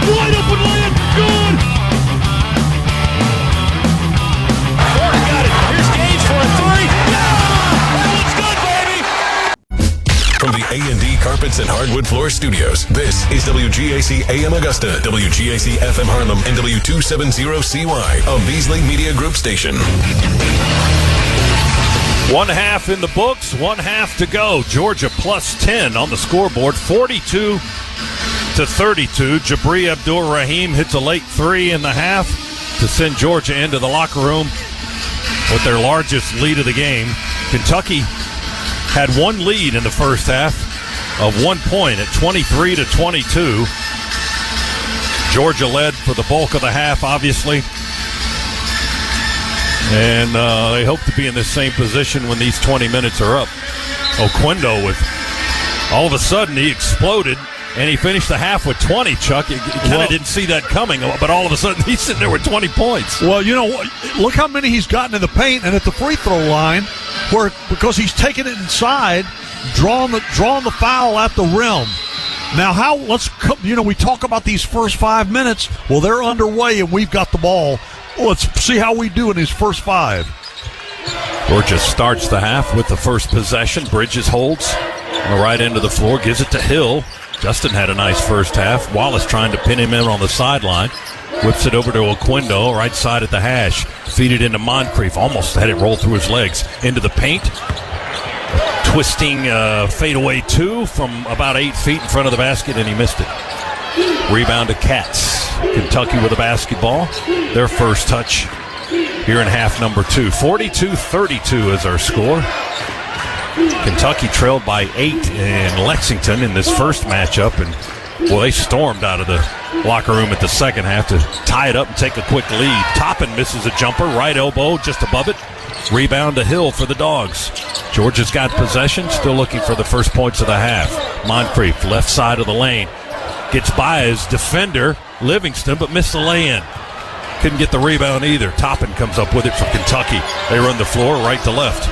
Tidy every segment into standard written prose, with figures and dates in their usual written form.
Wide open layup. Good. Ford got it. Here's Gage for a three. Yeah! That one's good, baby. From the A&D Carpets and Hardwood Floor Studios, this is WGAC AM Augusta, WGAC FM Harlem, and W270CY, a Beasley Media Group station. One half in the books, one half to go. Georgia plus 10 on the scoreboard, 42-32. Jabri Abdur-Rahim hits a late three in the half to send Georgia into the locker room with their largest lead of the game. Kentucky had one lead in the first half of 1 point at 23-22. Georgia led for the bulk of the half, obviously. And they hope to be in this same position when these 20 minutes are up. Oquendo with, all of a sudden, he exploded, and he finished the half with 20, Chuck. You kind of didn't see that coming, but all of a sudden he's sitting there with 20 points. Well, you know, look how many he's gotten in the paint and at the free throw line, because he's taking it inside, drawing the foul at the rim. Now, we talk about these first 5 minutes. Well, they're underway, and we've got the ball. Let's see how we do in these first five. Georgia starts the half with the first possession. Bridges holds on the right end of the floor, gives it to Hill. Justin had a nice first half. Wallace trying to pin him in on the sideline. Whips it over to Oquendo, right side at the hash. Feed it into Moncrief. Almost had it roll through his legs. Into the paint. Twisting fadeaway two from about 8 feet in front of the basket, and he missed it. Rebound to Cats. Kentucky with a basketball. Their first touch here in half number 2. 42-32 is our score. Kentucky trailed by 8 in Lexington in this first matchup, and they stormed out of the locker room at the second half to tie it up and take a quick lead. Toppin misses a jumper, right elbow just above it. Rebound to Hill for the Dogs. Georgia's got possession, still looking for the first points of the half. Moncrief, left side of the lane. Gets by his defender, Livingston, but missed the lay-in. Couldn't get the rebound either. Toppin comes up with it for Kentucky. They run the floor right to left.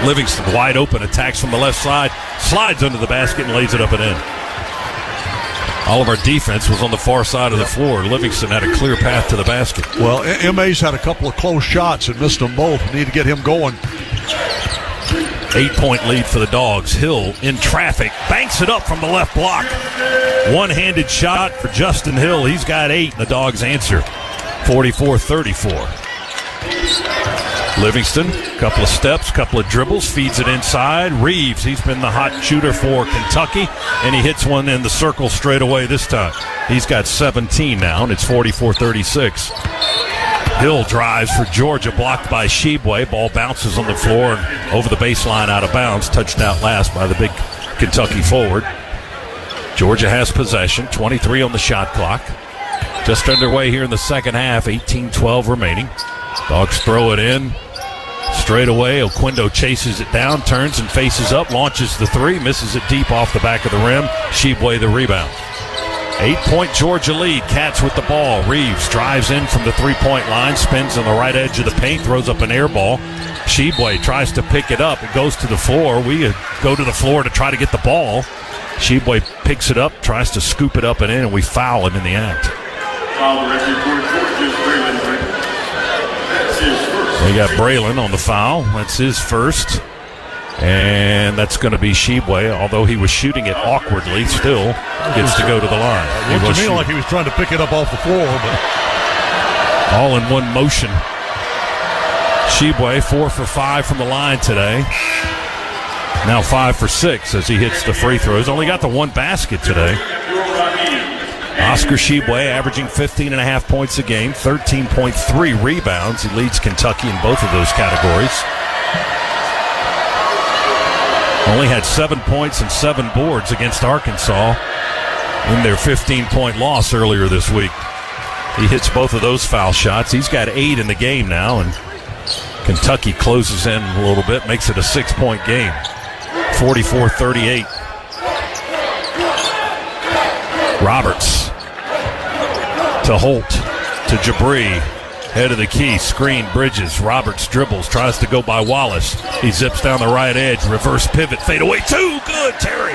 Livingston wide open, attacks from the left side, slides under the basket and lays it up and in. All of our defense was on the far side of the floor. Livingston had a clear path to the basket. Well, M.A.'s had a couple of close shots and missed them both. We need to get him going. 8-point lead for the Dogs. Hill in traffic, banks it up from the left block. One-handed shot for Justin Hill. He's got 8, and the Dogs answer. 44-34. Livingston, couple of steps, couple of dribbles, feeds it inside. Reeves, he's been the hot shooter for Kentucky, and he hits one in the circle straight away this time. He's got 17 now, and it's 44-36. Hill drives for Georgia, blocked by Shebue. Ball bounces on the floor and over the baseline out of bounds. Touched out last by the big Kentucky forward. Georgia has possession, 23 on the shot clock. Just underway here in the second half, 18-12 remaining. Dogs throw it in. Straight away, Oquendo chases it down, turns and faces up, launches the three, misses it deep off the back of the rim. Shebue the rebound. 8-point Georgia lead. Cats with the ball. Reeves drives in from the three-point line, spins on the right edge of the paint, throws up an air ball. Shebue tries to pick it up. It goes to the floor. We go to the floor to try to get the ball. Shebue picks it up, tries to scoop it up and in, and we foul him in the act. We got Braylon on the foul. That's his first. And that's going to be Shebue, although he was shooting it awkwardly, still gets to go to the line. It looked to me like he was trying to pick it up off the floor. But all in one motion. Shebue 4 for 5 from the line today. Now 5 for 6 as he hits the free throws. Only got the one basket today. Oscar Shebue averaging 15.5 points a game, 13.3 rebounds. He leads Kentucky in both of those categories. Only had 7 points and 7 boards against Arkansas in their 15-point loss earlier this week. He hits both of those foul shots. He's got 8 in the game now, and Kentucky closes in a little bit, makes it a 6-point game. 44-38. Roberts to Holt to Jabri. Head of the key, screen, Bridges. Roberts dribbles, tries to go by Wallace. He zips down the right edge, reverse pivot, fade away. Good, Terry.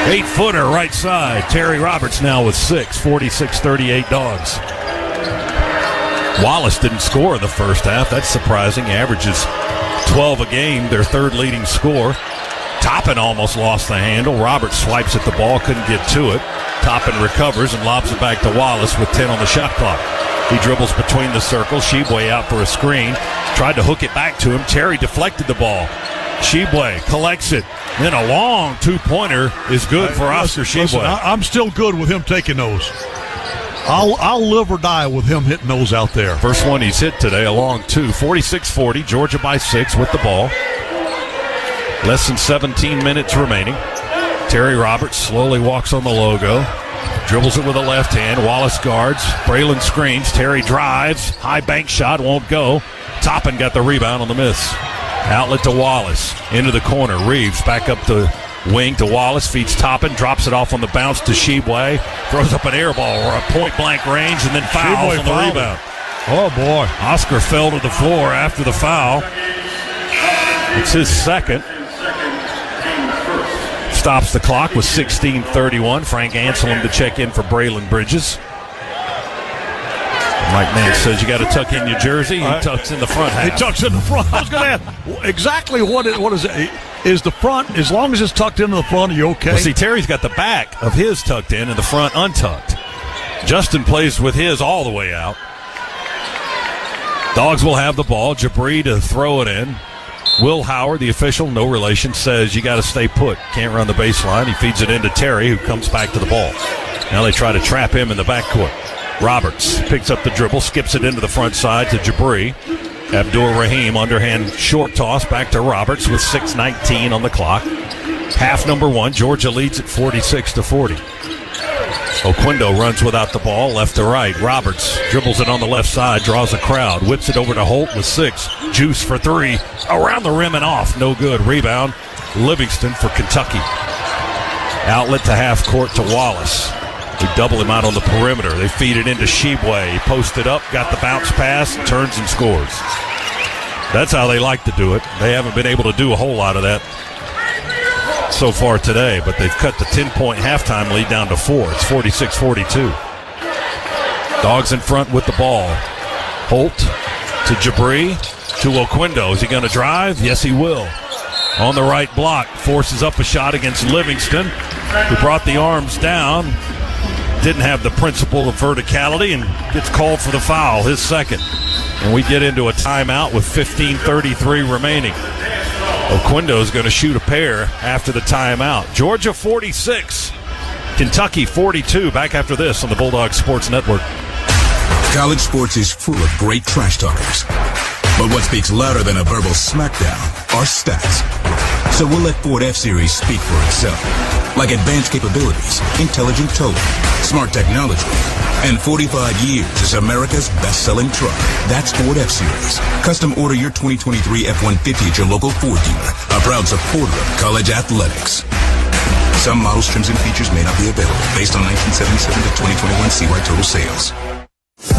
8-footer right side. Terry Roberts now with 6, 46-38 Dogs. Wallace didn't score in the first half. That's surprising. He averages 12 a game, their third leading score. Toppin almost lost the handle. Roberts swipes at the ball, couldn't get to it. Toppin recovers and lobs it back to Wallace with 10 on the shot clock. He dribbles between the circles. Sheboy out for a screen. Tried to hook it back to him. Terry deflected the ball. Sheboy collects it. Then a long two-pointer is good for Oscar Sheboy. I'm still good with him taking those. I'll live or die with him hitting those out there. First one he's hit today, a long two. 46-40, Georgia by 6 with the ball. Less than 17 minutes remaining. Terry Roberts slowly walks on the logo. Dribbles it with a left hand. Wallace guards. Braylon screens. Terry drives. High bank shot won't go. Toppin got the rebound on the miss. Outlet to Wallace. Into the corner. Reeves back up the wing to Wallace. Feeds Toppin. Drops it off on the bounce to Sheboy. Throws up an air ball or a point-blank range and then fouls on the rebound. Oh, boy. Oscar fell to the floor after the foul. It's his second. Stops the clock with 16:31. Frank Anselm to check in for Braylon Bridges. Mike Nance says you got to tuck in your jersey. He tucks in the front half. He tucks in the front. I was going to ask exactly what is it? Is the front, as long as it's tucked into the front, are you okay? Well, see, Terry's got the back of his tucked in and the front untucked. Justin plays with his all the way out. Dogs will have the ball. Jabri to throw it in. Will Howard, the official, no relation, says you got to stay put. Can't run the baseline. He feeds it into Terry, who comes back to the ball. Now they try to trap him in the backcourt. Roberts picks up the dribble, skips it into the front side to Jabri. Abdul Rahim, underhand short toss back to Roberts with 6:19 on the clock. Half number one, Georgia leads at 46-40. Oquendo runs without the ball, left to right. Roberts dribbles it on the left side, draws a crowd, whips it over to Holt with 6. Juice for 3. Around the rim and off. No good. Rebound. Livingston for Kentucky. Outlet to half court to Wallace. They double him out on the perimeter. They feed it into Sheboy. He posted up, got the bounce pass, turns and scores. That's how they like to do it. They haven't been able to do a whole lot of that so far today, but they've cut the 10-point halftime lead down to 4. It's 46-42. Dogs in front with the ball. Holt to Jabri to Oquendo. Is he going to drive? Yes, he will. On the right block, forces up a shot against Livingston, who brought the arms down. Didn't have the principle of verticality and gets called for the foul, his second. And we get into a timeout with 15:33 remaining. Oquendo is going to shoot a pair after the timeout. Georgia 46, Kentucky 42. Back after this on the Bulldog Sports Network. College sports is full of great trash talkers. But what speaks louder than a verbal smackdown are stats. So we'll let Ford F-Series speak for itself. Like advanced capabilities, intelligent towing, smart technology, and 45 years as America's best-selling truck. That's Ford F-Series. Custom order your 2023 F-150 at your local Ford dealer, a proud supporter of college athletics. Some models, trims, and features may not be available based on 1977 to 2021 CY total sales.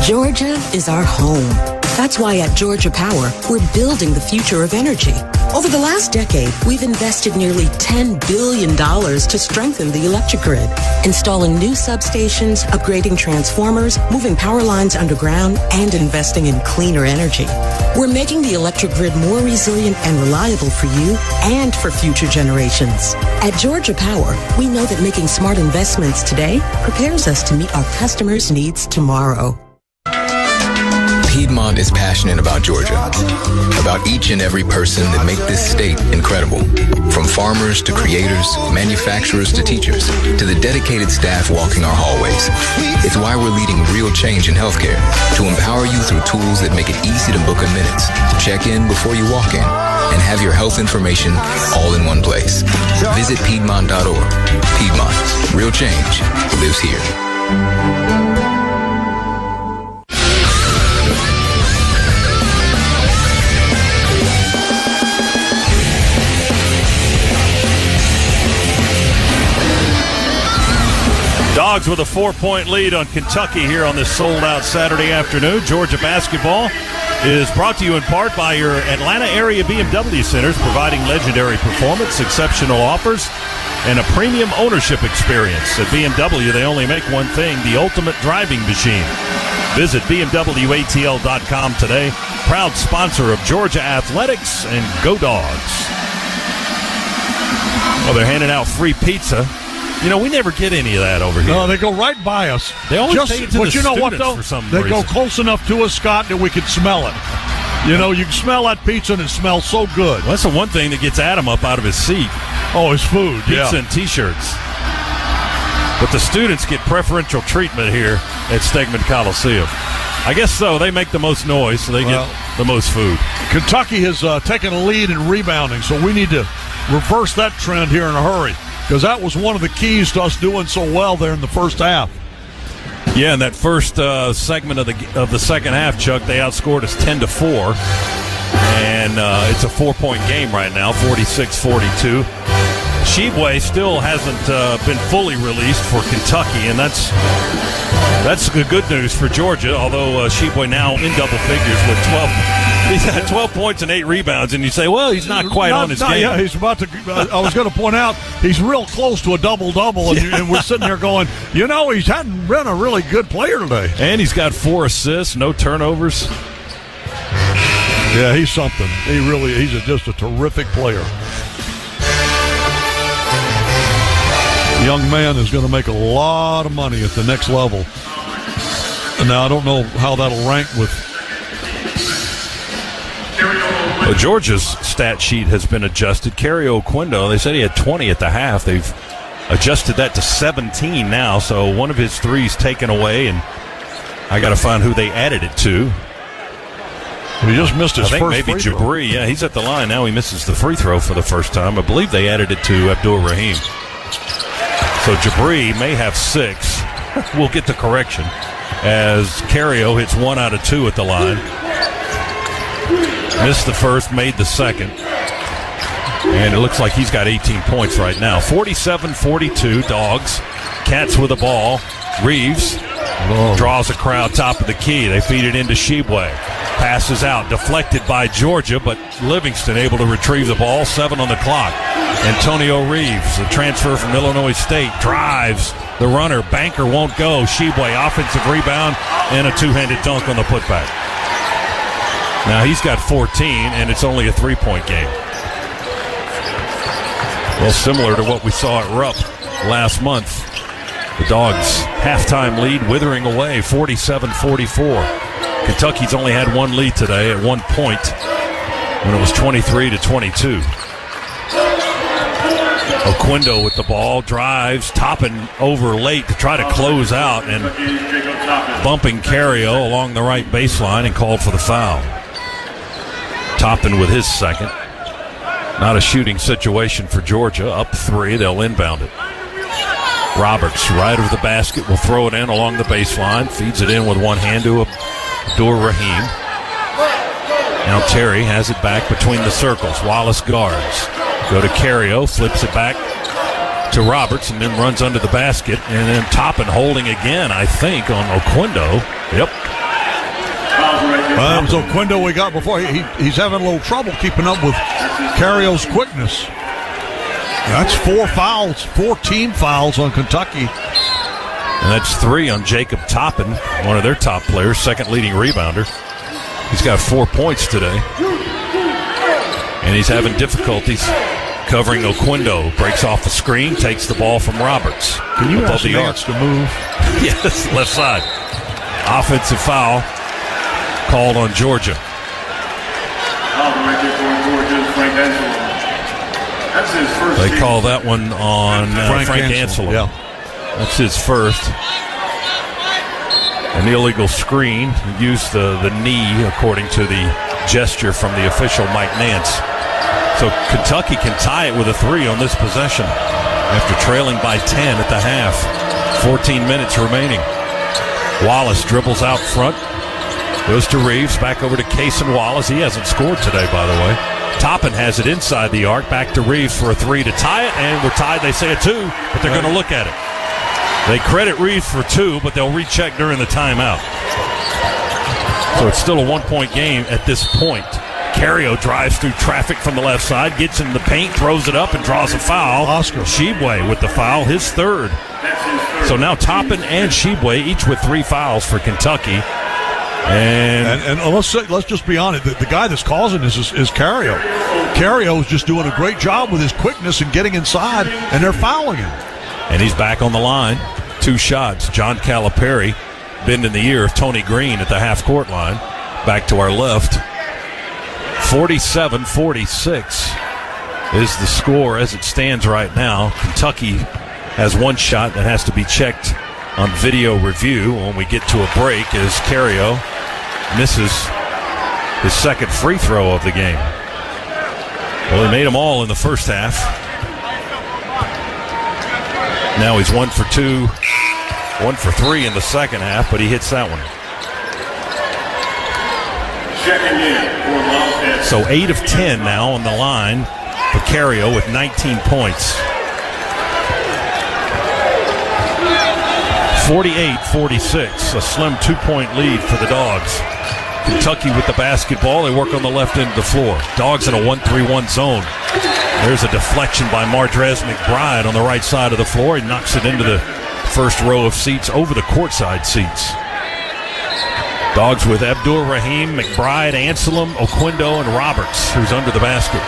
Georgia is our home. That's why at Georgia Power, we're building the future of energy. Over the last decade, we've invested nearly $10 billion to strengthen the electric grid, installing new substations, upgrading transformers, moving power lines underground, and investing in cleaner energy. We're making the electric grid more resilient and reliable for you and for future generations. At Georgia Power, we know that making smart investments today prepares us to meet our customers' needs tomorrow. Piedmont is passionate about Georgia, about each and every person that make this state incredible. From farmers to creators, manufacturers to teachers, to the dedicated staff walking our hallways. It's why we're leading real change in healthcare, to empower you through tools that make it easy to book in minutes, check in before you walk in, and have your health information all in one place. Visit Piedmont.org. Piedmont, real change lives here. Dogs with a 4-point lead on Kentucky here on this sold-out Saturday afternoon. Georgia basketball is brought to you in part by your Atlanta area BMW centers, providing legendary performance, exceptional offers, and a premium ownership experience. At BMW, they only make one thing, the ultimate driving machine. Visit BMWATL.com today. Proud sponsor of Georgia Athletics and Go Dogs. Well, they're handing out free pizza. You know, we never get any of that over here. No, they go right by us. They always take it to but the you know what, students though? for some They reason. go close enough to us, Scott, that we can smell it. You know, you can smell that pizza, and it smells so good. Well, that's the one thing that gets Adam up out of his seat. Oh, it's food, Pizza and T-shirts. But the students get preferential treatment here at Stegman Coliseum. I guess so. They make the most noise, so they get the most food. Kentucky has taken a lead in rebounding, so we need to reverse that trend here in a hurry, because that was one of the keys to us doing so well there in the first half. Yeah, in that first segment of the second half, Chuck, they outscored us 10-4, and it's a 4-point game right now, 46-42. Sheboygan still hasn't been fully released for Kentucky, and that's the good news for Georgia, although Sheboygan now in double figures with 12. He's had 12 points and 8 rebounds, and you say, well, he's not quite on his game. Yeah, he's about to. I was going to point out he's real close to a double-double, and we're sitting there going, you know, he hadn't been a really good player today. And he's got 4 assists, no turnovers. Yeah, he's something. He's just a terrific player. The young man is going to make a lot of money at the next level. And now I don't know how that'll rank with. Well, Georgia's stat sheet has been adjusted. Kerry Oquendo, they said he had 20 at the half. They've adjusted that to 17 now, so one of his threes taken away, and I got to find who they added it to. He just missed his I think first maybe free throw. Jabri. Yeah, he's at the line now. He misses the free throw for the first time. I believe they added it to Abdul Rahim. So Jabri may have 6. We'll get the correction as Cario hits 1 out of 2 at the line. Missed the first, made the second. And it looks like he's got 18 points right now. 47-42, Dogs. Cats with the ball. Reeves draws a crowd top of the key. They feed it into Sheboygan. Passes out, deflected by Georgia, but Livingston able to retrieve the ball. 7 on the clock. Antonio Reeves, the transfer from Illinois State, drives the runner. Banker won't go. Sheboygan, offensive rebound, and a two-handed dunk on the putback. Now he's got 14, and it's only a 3-point game. Well, similar to what we saw at Rupp last month. The Dogs' halftime lead withering away, 47-44. Kentucky's only had one lead today at 1 point when it was 23-22. Oquendo with the ball, drives, Toppin over late to try to close out, and bumping Cario along the right baseline and called for the foul. Toppin with his second. Not a shooting situation for Georgia. Up 3, they'll inbound it. Roberts, right of the basket, will throw it in along the baseline. Feeds it in with one hand to Abdur Rahim. Now Terry has it back between the circles. Wallace guards. Go to Cario, flips it back to Roberts, and then runs under the basket. And then Toppin holding again, I think, on Oquendo. Yep. It was Oquendo we got before. He's having a little trouble keeping up with Cario's quickness. That's 4 fouls, 4 team fouls on Kentucky. And that's 3 on Jacob Toppin, one of their top players, second leading rebounder. He's got 4 points today. And he's having difficulties covering Oquendo. Breaks off the screen, takes the ball from Roberts. Can you above ask the arc Nance to move? Yes, left side. Offensive foul called on Georgia. They call that one on Frank Anselm. Yeah. That's his first. An illegal screen. Used the knee, according to the gesture from the official, Mike Nance. So Kentucky can tie it with a 3 on this possession after trailing by 10 at the half. 14 minutes remaining. Wallace dribbles out front. Goes to Reeves, back over to Cason Wallace. He hasn't scored today, by the way. Toppin has it inside the arc, back to Reeves for a 3 to tie it, and we're tied. They say a 2, but they're going to look at it. They credit Reeves for 2, but they'll recheck during the timeout. So it's still a 1-point game at this point. Cario drives through traffic from the left side, gets in the paint, throws it up, and draws a foul. Oscar Shebue with the foul, his third. So now Toppin and Shebue, each with 3 fouls for Kentucky. And let's just be honest. The guy that's causing this is Cario. Cario is just doing a great job with his quickness and getting inside, and they're fouling him. And he's back on the line. 2 shots. John Calipari, bending the ear of Tony Green at the half-court line. Back to our left. 47-46 is the score as it stands right now. Kentucky has 1 shot that has to be checked on video review when we get to a break as Cario misses his second free throw of the game. Well, he made them all in the first half. Now he's 1 for 2, 1 for 3 in the second half, but he hits that one. So 8 of 10 now on the line for Cario with 19 points. 48-46, a slim 2-point lead for the Dogs. Kentucky with the basketball. They work on the left end of the floor. Dogs in a 1-3-1 zone. There's a deflection by Mardrez McBride on the right side of the floor. He knocks it into the first row of seats over the courtside seats. Dogs with Abdur Rahim, McBride, Anselm, Oquendo, and Roberts, who's under the basket.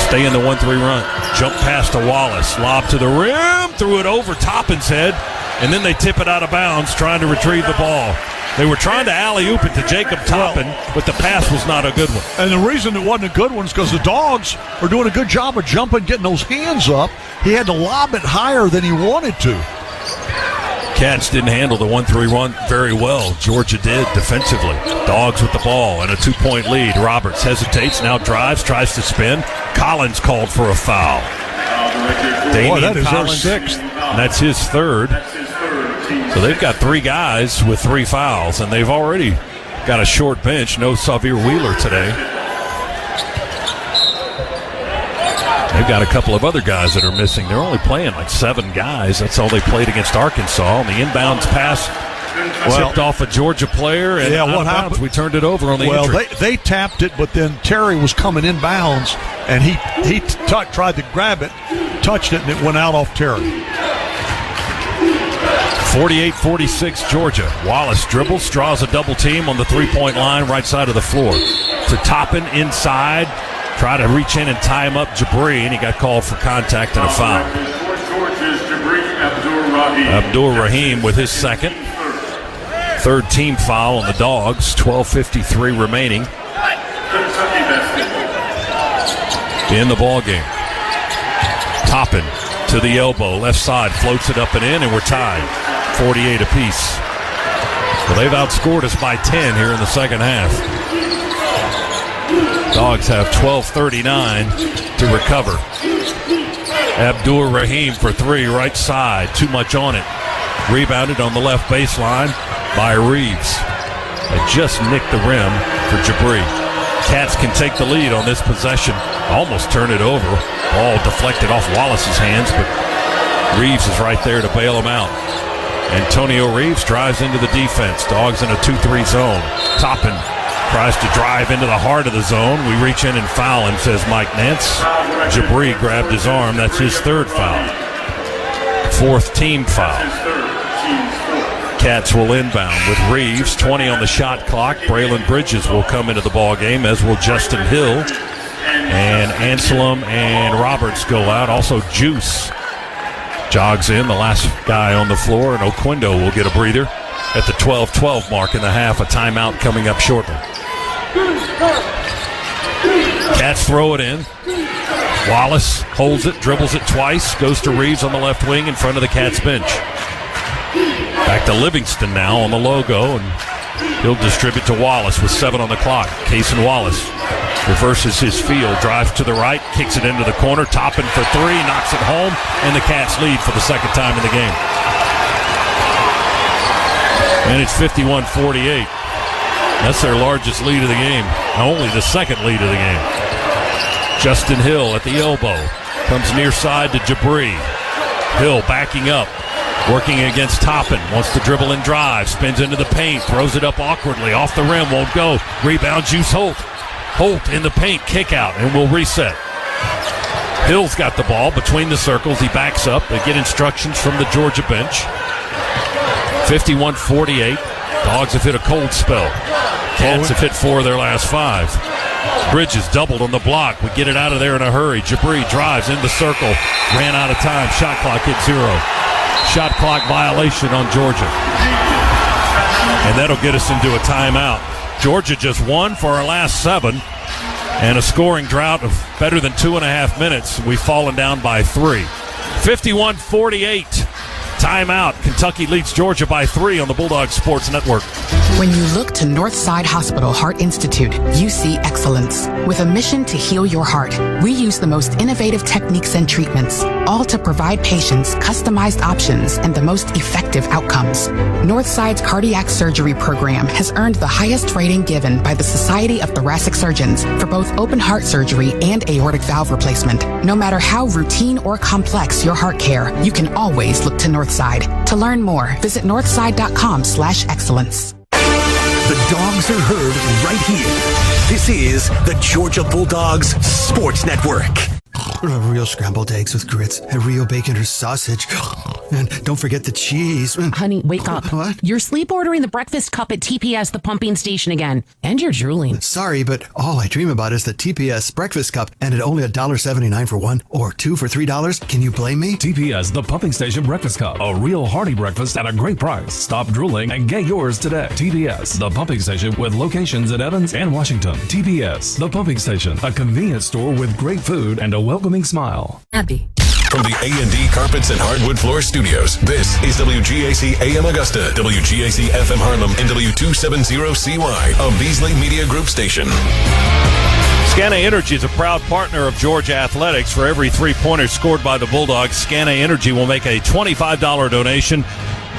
Stay in the 1-3 run. Jump pass to Wallace. Lob to the rim. Threw it over Toppin's head. And then they tip it out of bounds trying to retrieve the ball. They were trying to alley-oop it to Jacob Toppin, but the pass was not a good one. And the reason it wasn't a good one is because the Dogs are doing a good job of jumping, getting those hands up. He had to lob it higher than he wanted to. Cats didn't handle the 1-3 run very well. Georgia did defensively. Dogs with the ball and a 2-point lead. Roberts hesitates, now drives, tries to spin. Collins called for a foul. Boy, that is Collins, their 6th. And that's his 3rd. So they've got 3 guys with 3 fouls, and they've already got a short bench. No Xavier Wheeler today. They've got a couple of other guys that are missing. They're only playing like 7 guys. That's all they played against Arkansas. And the inbounds pass tipped off a Georgia player, and what happened? We turned it over on the entry. Well, they tapped it, but then Terry was coming inbounds, and he tried to grab it, touched it, and it went out off Terry. 48-46 Georgia. Wallace dribbles, draws a double team on the 3-point line, right side of the floor. To Toppin inside, try to reach in and tie him up Jabri, and he got called for contact and a foul. Abdur Rahim with his second. 3rd team foul on the Dogs. 12:53 remaining in the ball game. Toppin to the elbow, left side, floats it up and in, and we're tied. 48 apiece. Well, they've outscored us by 10 here in the second half. Dogs have 12:39 to recover. Abdur Rahim for 3, right side. Too much on it. Rebounded on the left baseline by Reeves. They just nicked the rim for Jabri. Cats can take the lead on this possession. Almost turn it over. Ball deflected off Wallace's hands, but Reeves is right there to bail him out. Antonio Reeves drives into the defense. Dogs in a 2-3 zone. Toppin tries to drive into the heart of the zone. We reach in and foul him, says Mike Nance. Jabri grabbed his arm. That's his 3rd foul. 4th team foul. Cats will inbound with Reeves. 20 on the shot clock. Braylon Bridges will come into the ball game, as will Justin Hill. And Anselm and Roberts go out. Also Juice jogs in, the last guy on the floor, and Oquendo will get a breather at the 12-12 mark in the half. A timeout coming up shortly. Cats throw it in. Wallace holds it, dribbles it twice, goes to Reeves on the left wing in front of the Cats bench. Back to Livingston now on the logo, and he'll distribute to Wallace with 7 on the clock. Cason Wallace reverses his field, drives to the right, kicks it into the corner. Toppin for 3, knocks it home, and the Cats lead for the second time in the game. And it's 51-48. That's their largest lead of the game. Only the second lead of the game. Justin Hill at the elbow. Comes near side to Jabri. Hill backing up. Working against Toppin. Wants to dribble and drive. Spins into the paint. Throws it up awkwardly. Off the rim. Won't go. Rebound Juice Holt. Holt in the paint, kick out, and we'll reset. Hill's got the ball between the circles. He backs up. They get instructions from the Georgia bench. 51-48. Dogs have hit a cold spell. Cats have hit 4 of their last 5. Bridges doubled on the block. We get it out of there in a hurry. Jabri drives in the circle. Ran out of time. Shot clock hit 0. Shot clock violation on Georgia. And that'll get us into a timeout. Georgia just won for our last 7. And a scoring drought of better than 2.5 minutes. We've fallen down by 3. 51-48. Timeout. Kentucky leads Georgia by 3 on the Bulldog Sports Network. When you look to Northside Hospital Heart Institute, you see excellence. With a mission to heal your heart, we use the most innovative techniques and treatments, all to provide patients customized options and the most effective outcomes. Northside's cardiac surgery program has earned the highest rating given by the Society of Thoracic Surgeons for both open heart surgery and aortic valve replacement. No matter how routine or complex your heart care, you can always look to Northside. To learn more, visit northside.com/excellence. The dogs are heard right here. This is the Georgia Bulldogs Sports Network. Real scrambled eggs with grits, and real bacon or sausage. And don't forget the cheese. Honey, wake up. What? You're sleep ordering the breakfast cup at TPS, the pumping station again. And you're drooling. Sorry, but all I dream about is the TPS breakfast cup, and at only $1.79 for 1 or 2 for $3. Can you blame me? TPS, the pumping station breakfast cup. A real hearty breakfast at a great price. Stop drooling and get yours today. TPS, the pumping station with locations in Evans and Washington. TPS, the pumping station, a convenience store with great food and a welcoming smile. Happy. From the A&D Carpets and Hardwood Floor Studios, this is WGAC AM Augusta, WGAC FM Harlem, and W270CY, a Beasley Media Group station. Scana Energy is a proud partner of Georgia Athletics. For every 3-pointer scored by the Bulldogs, Scana Energy will make a $25 donation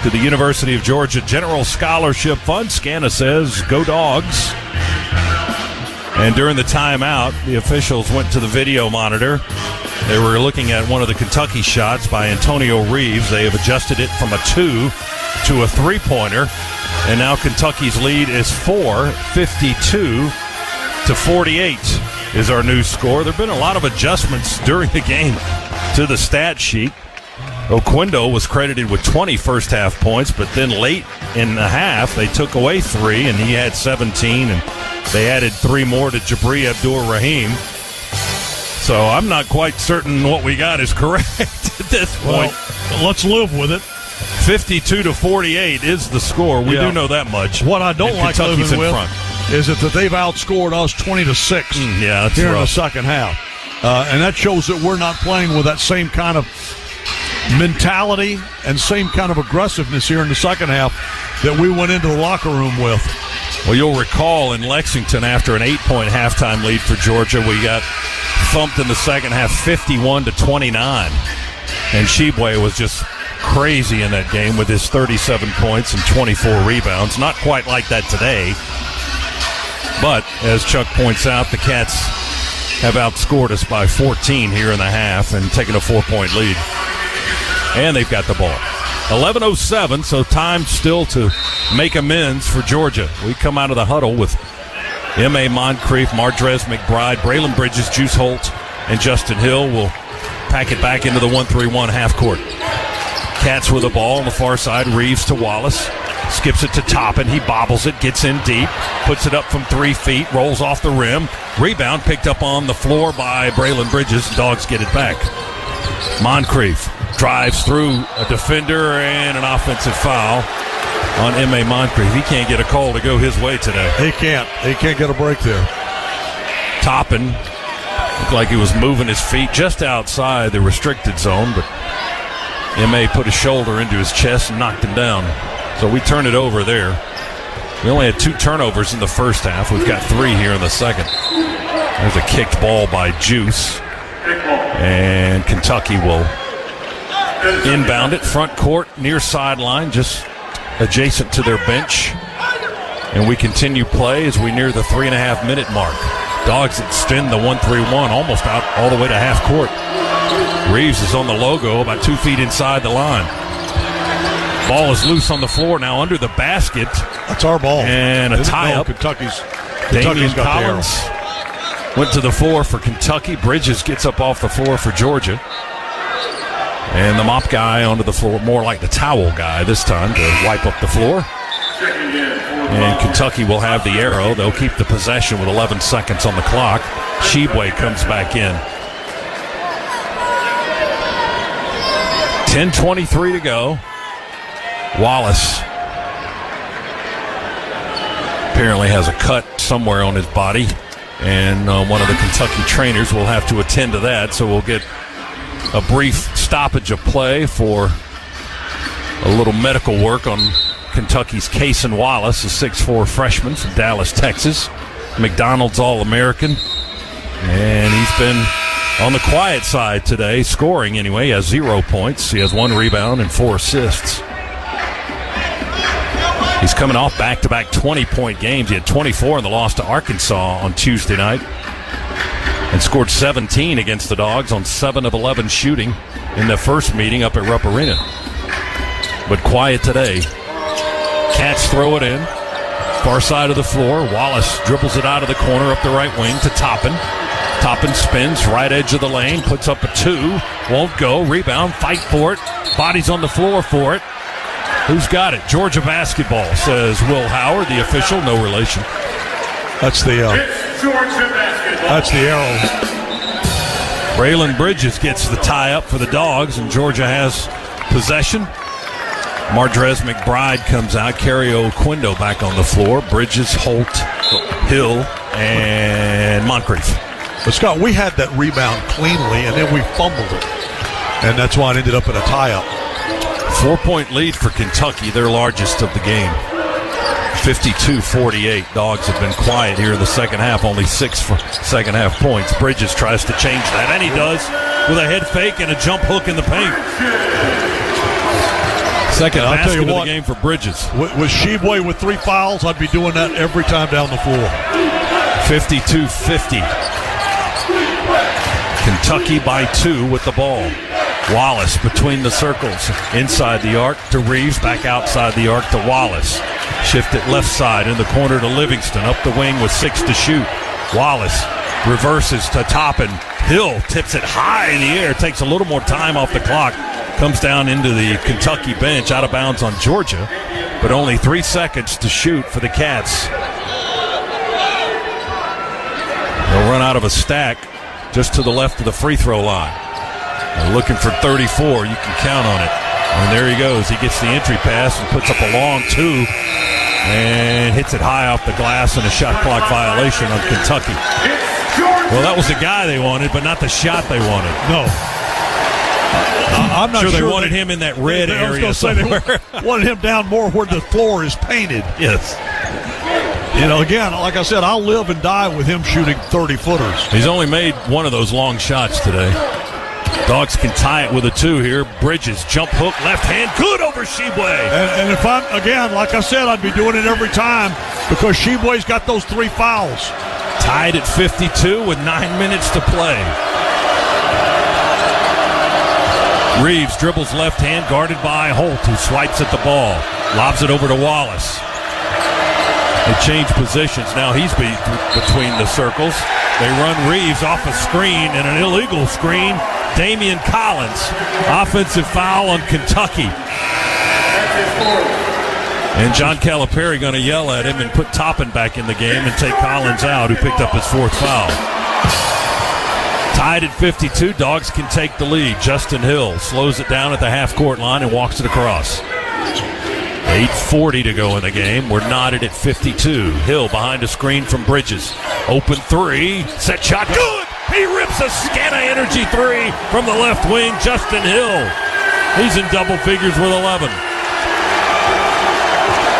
to the University of Georgia General Scholarship Fund. Scana says, go Dogs. And during the timeout, the officials went to the video monitor. They were looking at one of the Kentucky shots by Antonio Reeves. They have adjusted it from a 2 to a 3-pointer. And now Kentucky's lead is 4, 52-48 is our new score. There have been a lot of adjustments during the game to the stat sheet. Oquendo was credited with 20 first-half points, but then late in the half, they took away 3, and he had 17, and they added 3 more to Jabri Abdur-Rahim. So I'm not quite certain what we got is correct at this point. Well, let's live with it. 52-48 is the score. We do know that much. What I don't like Kentucky's living in with front. is that they've outscored us 20-6 yeah, that's here rough. in the second half. And that shows that we're not playing with that same kind of mentality and same kind of aggressiveness here in the second half that we went into the locker room with. Well, you'll recall in Lexington, after an 8-point halftime lead for Georgia, we got thumped in the second half 51-29. And Shibwe was just crazy in that game with his 37 points and 24 rebounds. Not quite like that today. But, as Chuck points out, the Cats have outscored us by 14 here in the half and taken a 4-point lead. And they've got the ball. 11:07, so time still to make amends for Georgia. We come out of the huddle with M.A. Moncrief, Mardrez McBride, Braylon Bridges, Juice Holt, and Justin Hill will pack it back into the 1-3-1 half court. Cats with the ball on the far side. Reeves to Wallace. Skips it to Toppin. He bobbles it, gets in deep, puts it up from 3 feet, rolls off the rim. Rebound picked up on the floor by Braylon Bridges. Dogs get it back. Moncrief drives through a defender and an offensive foul on M.A. Moncrief. He can't get a call to go his way today. He can't. He can't get a break there. Toppin looked like he was moving his feet just outside the restricted zone, but M.A. put his shoulder into his chest and knocked him down. So we turn it over there. We only had 2 turnovers in the first half. We've got 3 here in the second. There's a kicked ball by Juice. And Kentucky will inbound it, front court, near sideline, just adjacent to their bench. And we continue play as we near the 3.5-minute mark. Dogs extend the 1-3-1 almost out all the way to half court. Reeves is on the logo, about 2 feet inside the line. Ball is loose on the floor now under the basket. That's our ball. And a tie-up. Kentucky's Damian got Collins went to the floor for Kentucky. Bridges gets up off the floor for Georgia. And the mop guy onto the floor, more like the towel guy this time to wipe up the floor. And Kentucky will have the arrow. They'll keep the possession with 11 seconds on the clock. Shibwe comes back in. 10:23 to go. Wallace apparently has a cut somewhere on his body, and one of the Kentucky trainers will have to attend to that, so we'll get a brief stoppage of play for a little medical work on Kentucky's Cason Wallace, a 6'4 freshman from Dallas, Texas. McDonald's All-American, and he's been on the quiet side today, scoring anyway. He has 0 points. He has 1 rebound and 4 assists. He's coming off back-to-back 20-point games. He had 24 in the loss to Arkansas on Tuesday night and scored 17 against the Dogs on 7 of 11 shooting in the first meeting up at Rupp Arena. But quiet today. Cats throw it in. Far side of the floor. Wallace dribbles it out of the corner up the right wing to Toppin. Toppin spins, right edge of the lane, puts up a 2. Won't go. Rebound, fight for it. Bodies on the floor for it. Who's got it? Georgia basketball, says Will Howard, the official. No relation. That's the arrow. Braylon Bridges gets the tie up for the Dogs, and Georgia has possession. Mardrez McBride comes out. Kerry O'Quindo back on the floor. Bridges, Holt, Hill, and Moncrief. But, Scott, we had that rebound cleanly, and then we fumbled it. And that's why it ended up in a tie-up. 4-point lead for Kentucky, their largest of the game. 52-48. Dogs have been quiet here in the second half. Only 6 second-half points. Bridges tries to change that, and he does with a head fake and a jump hook in the paint. Second basket of the game for Bridges. With Shibwe with 3 fouls, I'd be doing that every time down the floor. 52-50. Kentucky by 2 with the ball. Wallace between the circles. Inside the arc to Reeves. Back outside the arc to Wallace. Shift it left side in the corner to Livingston. Up the wing with 6 to shoot. Wallace reverses to Toppin. Hill tips it high in the air. Takes a little more time off the clock. Comes down into the Kentucky bench. Out of bounds on Georgia. But only 3 seconds to shoot for the Cats. They'll run out of a stack just to the left of the free throw line. They're looking for 34. You can count on it. And there he goes. He gets the entry pass and puts up a long 2 and hits it high off the glass and a shot clock violation on Kentucky. Well, that was the guy they wanted, but not the shot they wanted. No. I'm not sure they wanted him in that red area somewhere. They wanted him down more where the floor is painted. Yes. You know, again, like I said, I'll live and die with him shooting 30-footers. He's only made one of those long shots today. Dogs can tie it with a 2 here. Bridges, jump hook, left hand, good over Shibwe. And if I'm, again, like I said, I'd be doing it every time because Shibwe's got those 3 fouls. Tied at 52 with 9 minutes to play. Reeves dribbles left hand, guarded by Holt, who swipes at the ball. Lobs it over to Wallace. They change positions. Now he's between the circles. They run Reeves off a screen and an illegal screen. Damian Collins. Offensive foul on Kentucky. And John Calipari going to yell at him and put Toppin back in the game and take Collins out, who picked up his 4th foul. Tied at 52, Dogs can take the lead. Justin Hill slows it down at the half-court line and walks it across. 8:40 to go in the game. We're knotted at 52. Hill behind a screen from Bridges. Open 3. Set shot. Good! He rips a Scana Energy 3 from the left wing. Justin Hill. He's in double figures with 11.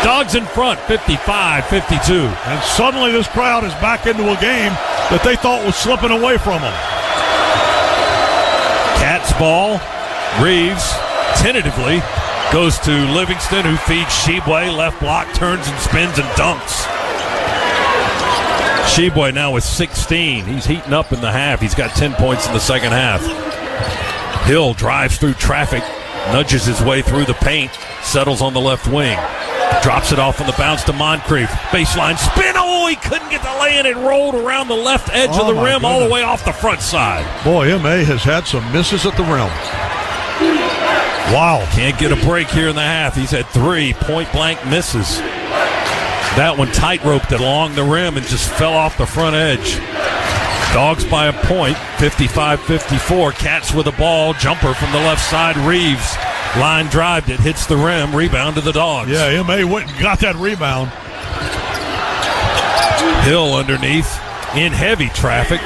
Dogs in front, 55-52. And suddenly this crowd is back into a game that they thought was slipping away from them. Cats ball. Reeves tentatively goes to Livingston, who feeds Shibwe. Left block, turns and spins and dunks. Shibwe now with 16. He's heating up in the half. He's got 10 points in the second half. Hill drives through traffic, nudges his way through the paint, settles on the left wing. Drops it off on the bounce to Moncrief. Baseline spin. Oh, Oh, he couldn't get the lay-in. It rolled around the left edge of the rim all the way off the front side. Boy, M.A. has had some misses at the rim. Wow. Can't get a break here in the half. He's had 3 point-blank misses. That one tight-roped it along the rim and just fell off the front edge. Dogs by a point, 55-54. Cats with a ball. Jumper from the left side. Reeves line drived it, hits the rim. Rebound to the Dogs. Yeah, M.A. went and got that rebound. Hill underneath in heavy traffic.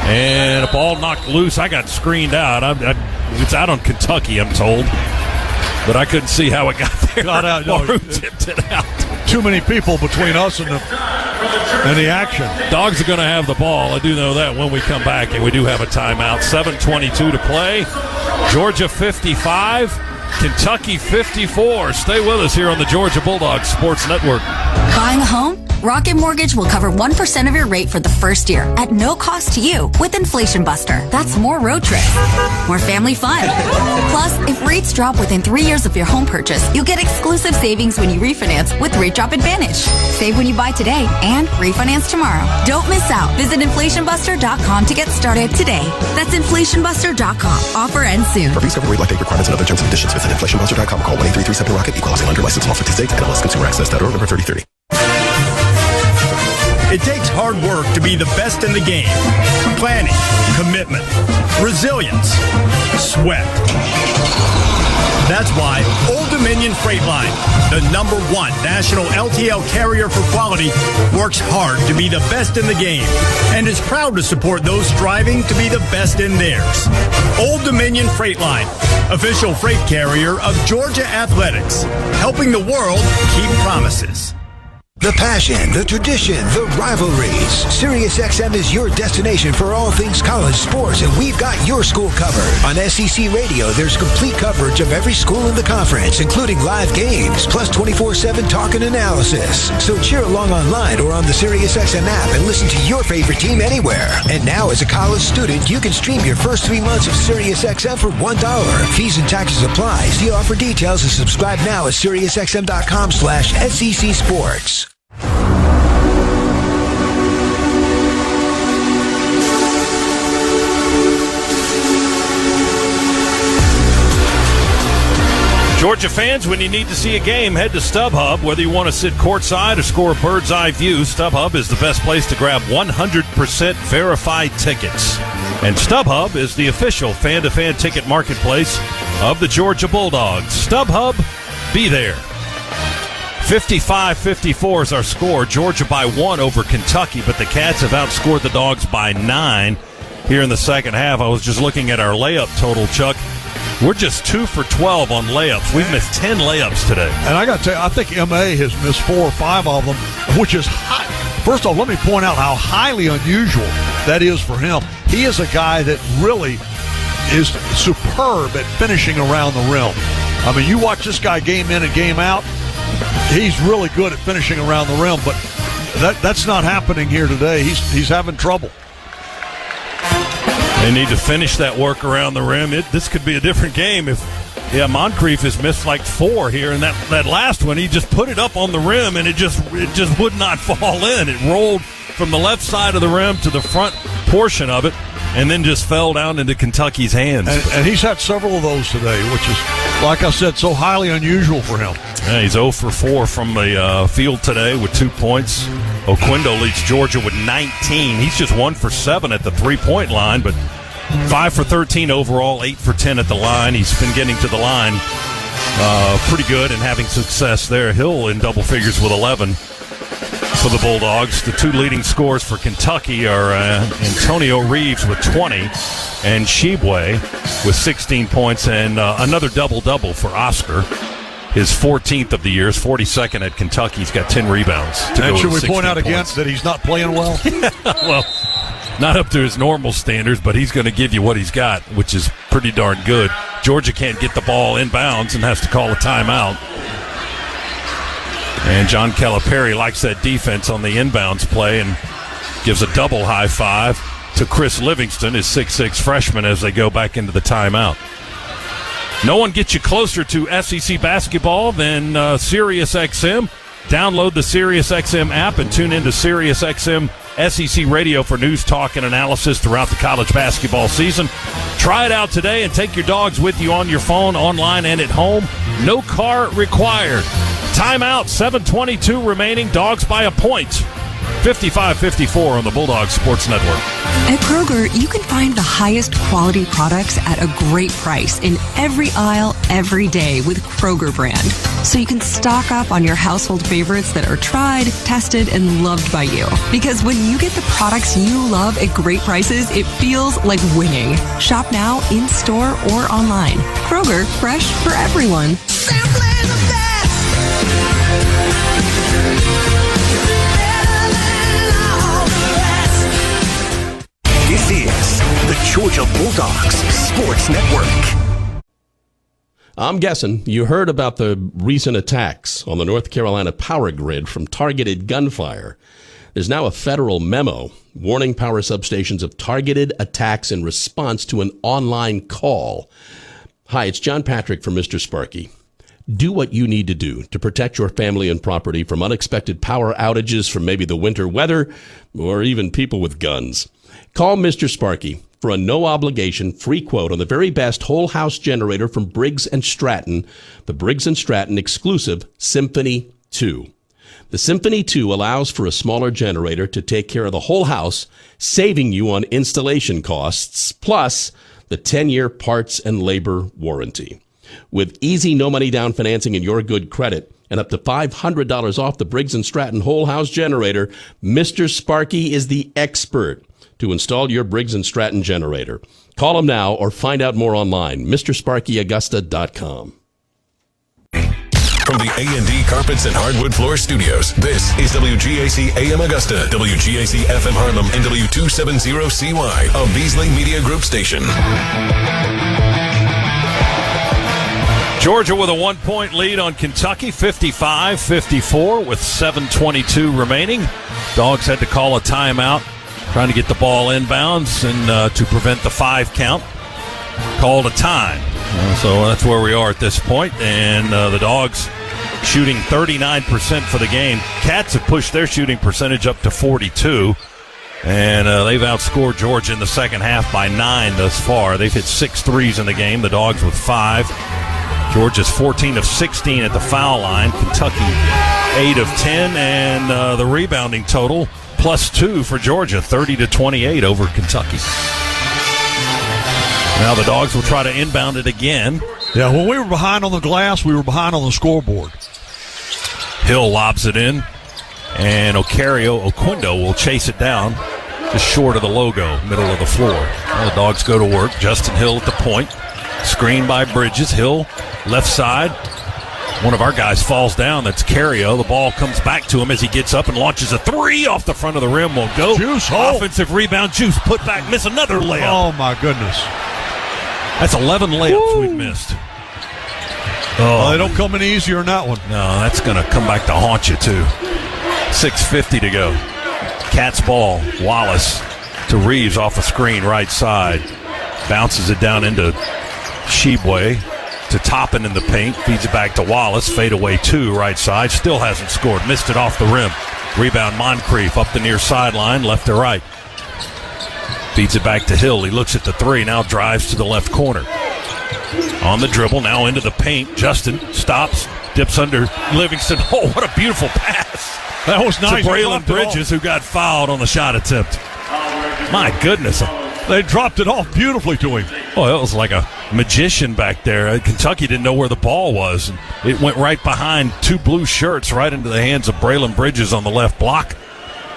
And a ball knocked loose. I got screened out. It's out on Kentucky, I'm told. But I couldn't see how it got there. Got out. No, who tipped it out. Too many people between us and the action. Dogs are going to have the ball. I do know that when we come back, and we do have a timeout. 7:22 to play. Georgia 55, Kentucky 54. Stay with us here on the Georgia Bulldogs Sports Network. Buying a home? Rocket Mortgage will cover 1% of your rate for the first year at no cost to you with Inflation Buster. That's more road trips, more family fun. Plus, if rates drop within 3 years of your home purchase, you'll get exclusive savings when you refinance with Rate Drop Advantage. Save when you buy today and refinance tomorrow. Don't miss out. Visit inflationbuster.com to get started today. That's inflationbuster.com. Offer ends soon. For fees, cover rate, like date requirements, and other terms and conditions, visit inflationbuster.com. Call 1-833-7-ROCKET. Equal housing lender license. All 50 states. NMLS Consumer Access.org. Number 3030. It takes hard work to be the best in the game. Planning, commitment, resilience, sweat. That's why Old Dominion Freight Line, the #1 national LTL carrier for quality, works hard to be the best in the game and is proud to support those striving to be the best in theirs. Old Dominion Freight Line, official freight carrier of Georgia Athletics, helping the world keep promises. The passion, the tradition, the rivalries. SiriusXM is your destination for all things college sports, and we've got your school covered. On SEC Radio, there's complete coverage of every school in the conference, including live games, plus 24/7 talk and analysis. So cheer along online or on the SiriusXM app and listen to your favorite team anywhere. And now, as a college student, you can stream your first 3 months of SiriusXM for $1. Fees and taxes apply. See offer details and subscribe now at SiriusXM.com/SEC Sports. Georgia fans, when you need to see a game, head to StubHub. Whether you want to sit courtside or score a bird's eye view, StubHub is the best place to grab 100% verified tickets. And StubHub is the official fan-to-fan ticket marketplace of the Georgia Bulldogs. StubHub, be there. 55-54 is our score. Georgia by 1 over Kentucky, but the Cats have outscored the Dogs by 9 here in the second half. I was just looking at our layup total, Chuck. We're just 2 for 12 on layups. We've missed 10 layups today. And I got to tell you, I think M.A. has missed 4 or 5 of them, which is high. First off, let me point out how highly unusual that is for him. He is a guy that really is superb at finishing around the rim. I mean, you watch this guy game in and game out, he's really good at finishing around the rim, but that's not happening here today. He's having trouble. They need to finish that work around the rim. This could be a different game if, Moncrief has missed like 4 here, and that last one, he just put it up on the rim, and it just would not fall in. It rolled from the left side of the rim to the front portion of it, and then just fell down into Kentucky's hands. And he's had several of those today, which is, like I said, so highly unusual for him. Yeah, he's 0 for 4 from the field today with 2 points. Oquendo leads Georgia with 19. He's just 1 for 7 at the three-point line, but 5 for 13 overall, 8 for 10 at the line. He's been getting to the line pretty good and having success there. Hill in double figures with 11 for the Bulldogs. The 2 leading scorers for Kentucky are Antonio Reeves with 20 and Shibwe with 16 points, and another double-double for Oscar. His 14th of the year, his 42nd at Kentucky. He's got 10 rebounds. And should we point out again that he's not playing well? Well, not up to his normal standards, but he's going to give you what he's got, which is pretty darn good. Georgia can't get the ball inbounds and has to call a timeout. And John Calipari likes that defense on the inbounds play and gives a double high five to Chris Livingston, his 6'6 freshman, as they go back into the timeout. No one gets you closer to SEC basketball than SiriusXM. Download the SiriusXM app and tune into SiriusXM SEC Radio for news, talk, and analysis throughout the college basketball season. Try it out today and take your dogs with you on your phone, online, and at home. No car required. Timeout, 7:22 remaining. Dogs by a point. 55-54 on the Bulldog Sports Network. At Kroger, you can find the highest quality products at a great price in every aisle, every day with Kroger brand. So you can stock up on your household favorites that are tried, tested, and loved by you. Because when you get the products you love at great prices, it feels like winning. Shop now, in-store, or online. Kroger, fresh for everyone. Simply the best! This is the Georgia Bulldogs Sports Network. I'm guessing you heard about the recent attacks on the North Carolina power grid from targeted gunfire. There's now a federal memo warning power substations of targeted attacks in response to an online call. Hi, it's John Patrick from Mr. Sparky. Do what you need to do to protect your family and property from unexpected power outages from maybe the winter weather or even people with guns. Call Mr. Sparky for a no-obligation free quote on the very best whole-house generator from Briggs & Stratton, the Briggs & Stratton exclusive Symphony 2. The Symphony 2 allows for a smaller generator to take care of the whole house, saving you on installation costs, plus the 10-year parts and labor warranty. With easy no-money down financing and your good credit, and up to $500 off the Briggs & Stratton whole-house generator, Mr. Sparky is the expert to install your Briggs & Stratton generator. Call him now or find out more online, MrSparkyAugusta.com. From the A&D Carpets and Hardwood Floor Studios, this is WGAC AM Augusta, WGAC FM Harlem, and W270CY, a Beasley Media Group station. Georgia with a 1-point lead on Kentucky, 55-54 with 7:22 remaining. Dogs had to call a timeout, trying to get the ball inbounds and to prevent the 5 count. Called a time. So that's where we are at this point. And the Dogs shooting 39% for the game. Cats have pushed their shooting percentage up to 42. And they've outscored Georgia in the second half by 9 thus far. They've hit 6 threes in the game. The Dogs with 5. Georgia's 14 of 16 at the foul line. Kentucky 8 of 10. And the rebounding total +2 for Georgia, 30-28 over Kentucky. Now the Dogs will try to inbound it again. Yeah, when we were behind on the glass, we were behind on the scoreboard. Hill lobs it in, and Oquindo will chase it down just short of the logo, middle of the floor. Now the Dogs go to work. Justin Hill at the point. Screen by Bridges. Hill, left side. One of our guys falls down. That's Cario. The ball comes back to him as he gets up and launches a 3 off the front of the rim. Won't go. Juice. Offensive rebound. Juice put back. Miss another layup. Oh, my goodness. That's 11 layups we've missed. Oh, they don't come in easier in that one. No, that's going to come back to haunt you, too. 6:50 to go. Cats ball. Wallace to Reeves off a screen right side. Bounces it down into Shebue. To Toppin in the paint, feeds it back to Wallace, fade away 2 right side, still hasn't scored, missed it off the rim. Rebound Moncrief up the near sideline, left to right. Feeds it back to Hill, he looks at the 3, now drives to the left corner. On the dribble, now into the paint, Justin stops, dips under Livingston. Oh, what a beautiful pass. That was nice. To Braylon Bridges, who got fouled on the shot attempt. My goodness. They dropped it off beautifully to him. Oh, it was like a magician back there. Kentucky didn't know where the ball was. It went right behind 2 blue shirts right into the hands of Braylon Bridges on the left block.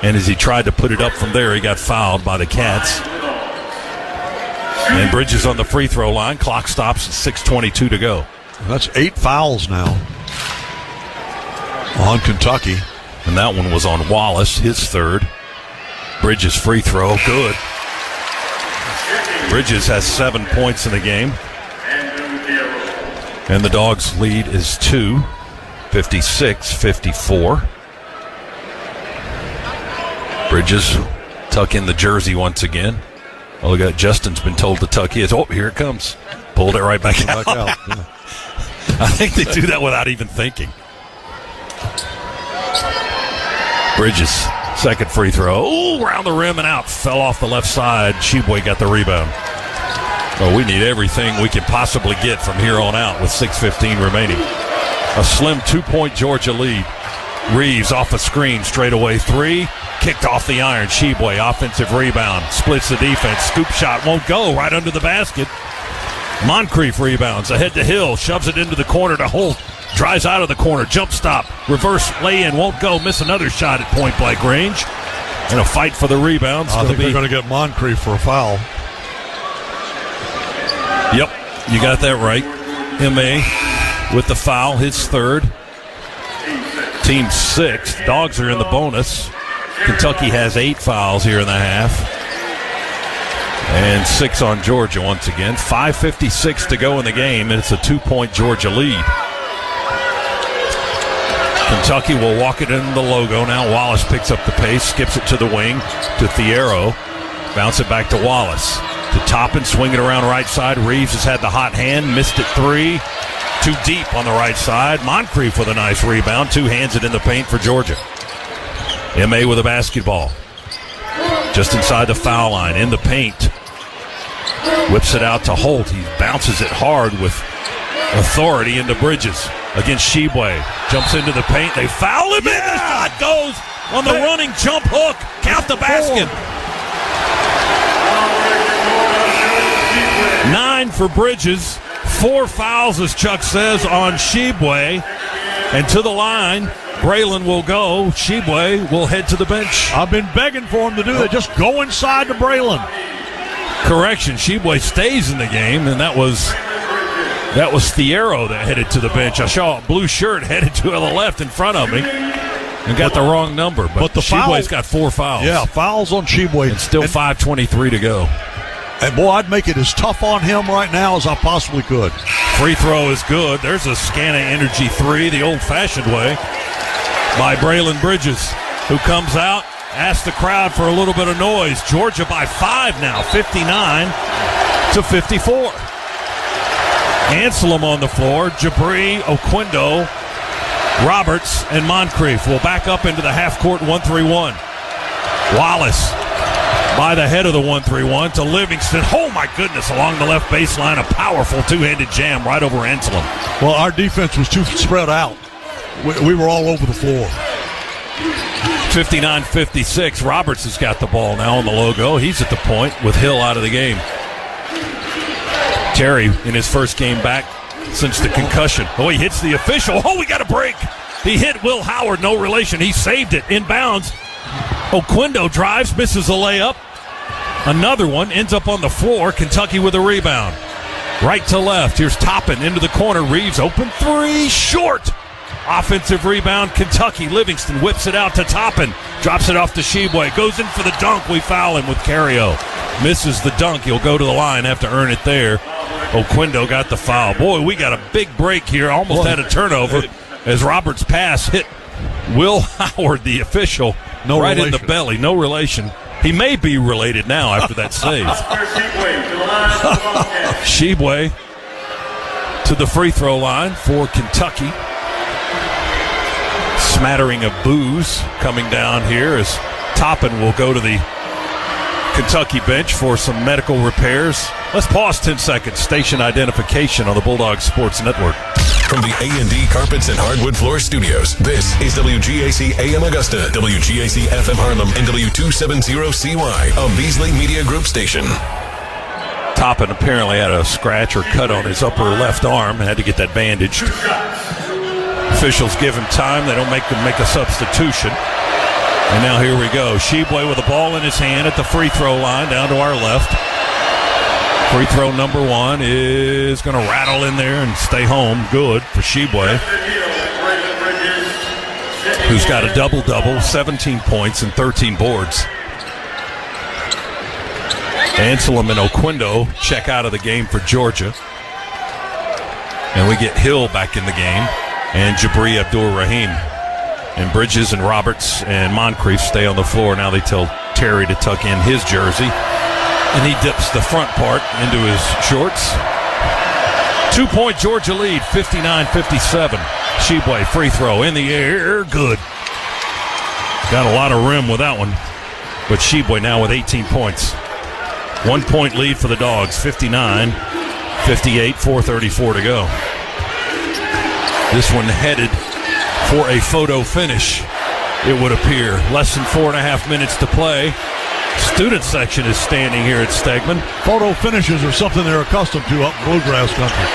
And as he tried to put it up from there, he got fouled by the Cats. And Bridges on the free throw line. Clock stops at 6:22 to go. That's 8 fouls now on Kentucky. And that one was on Wallace, his 3rd. Bridges free throw, good. Bridges has 7 points in the game. And the Dogs' lead is 2, 56-54. Bridges tuck in the jersey once again. Oh, look at Justin's been told to tuck his. Oh, here it comes. Pulled it right back out. Yeah. I think they do that without even thinking. Bridges, second free throw. Ooh, around the rim and out. Fell off the left side. Sheboy got the rebound. Oh, we need everything we can possibly get from here on out with 6:15 remaining. A slim 2-point Georgia lead. Reeves off a screen, straightaway three. Kicked off the iron. Sheboy, offensive rebound. Splits the defense. Scoop shot won't go. Right under the basket. Moncrief rebounds. Ahead to Hill. Shoves it into the corner to Holt. Drives out of the corner. Jump stop. Reverse lay-in. Won't go. Miss another shot at point-blank range. And a fight for the rebound. I think they're going to get Moncrief for a foul. Yep, you got that right. M.A. with the foul, his third. Team sixth. Dogs are in the bonus. Kentucky has 8 fouls here in the half. And 6 on Georgia once again. 5:56 to go in the game, and it's a 2-point Georgia lead. Kentucky will walk it in the logo. Now Wallace picks up the pace, skips it to the wing to Thiero. Bounce it back to Wallace. To Toppin, swing it around right side. Reeves has had the hot hand, missed it 3. Too deep on the right side. Moncrief with a nice rebound. 2 hands it in the paint for Georgia. M.A. with a basketball. Just inside the foul line, in the paint. Whips it out to Holt. He bounces it hard with authority into Bridges against Sheboy. Jumps into the paint. They foul him, and the shot goes on the running jump hook. Count the basket. 9 for Bridges. 4 fouls, as Chuck says, on Sheboy. And to the line, Braylon will go. Sheboy will head to the bench. I've been begging for him to do that. Just go inside to Braylon. Correction, Sheboy stays in the game, and that was Thiero that headed to the bench. I saw a blue shirt headed to the left in front of me and got the wrong number. But the Sheboy's got 4 fouls. Yeah, fouls on Sheboy. And still 5:23 to go. And, boy, I'd make it as tough on him right now as I possibly could. Free throw is good. There's a Scana Energy 3, the old-fashioned way, by Braylon Bridges, who comes out, asks the crowd for a little bit of noise. Georgia by 5 now, 59-54. Anselm on the floor. Jabri, Oquendo, Roberts, and Moncrief will back up into the half-court 1-3-1. Wallace by the head of the 1-3-1 to Livingston. Oh, my goodness, along the left baseline, a powerful two-handed jam right over Anselm. Well, our defense was too spread out. We were all over the floor. 59-56. Roberts has got the ball now on the logo. He's at the point with Hill out of the game. Terry in his first game back since the concussion. Oh, he hits the official. Oh, we got a break. He hit Will Howard, no relation. He saved it inbounds. Oquendo drives, misses a layup. Another one ends up on the floor. Kentucky with a rebound. Right to left. Here's Toppin into the corner. Reeves open 3, short. Offensive rebound, Kentucky. Livingston whips it out to Toppin. Drops it off to Sheboy. Goes in for the dunk. We foul him with Cario. Misses the dunk. He'll go to the line, have to earn it there. Oquendo got the foul. Boy, we got a big break here. Almost had a turnover as Roberts' pass hit Will Howard, the official, right in the belly. No relation. He may be related now after that save. Sheboy to the free throw line for Kentucky. Smattering of boos coming down here as Toppin will go to the Kentucky bench for some medical repairs. Let's pause 10 seconds. Station identification on the Bulldog Sports Network. From the A&D Carpets and Hardwood Floor Studios, this is WGAC AM Augusta, WGAC FM Harlem, and W270CY, a Beasley Media Group station. Toppin apparently had a scratch or cut on his upper left arm and had to get that bandaged. Officials give him time. They don't make him make a substitution. And now here we go. Sheboy with the ball in his hand at the free throw line down to our left. Free throw number 1 is going to rattle in there and stay home. Good for Sheboy, who's got a double-double, 17 points and 13 boards. Anselm and Oquendo check out of the game for Georgia. And we get Hill back in the game and Jabri Abdur-Rahim. And Bridges and Roberts and Moncrief stay on the floor. Now they tell Terry to tuck in his jersey. And he dips the front part into his shorts. 2-point Georgia lead, 59-57. Sheboy free throw in the air, good. Got a lot of rim with that one. But Sheboy now with 18 points. 1 point lead for the Dogs, 59-58, 4:34 to go. This one headed for a photo finish, it would appear. Less than 4.5 minutes to play. Student section is standing here at Stegman. Photo finishes are something they're accustomed to up in Bluegrass country.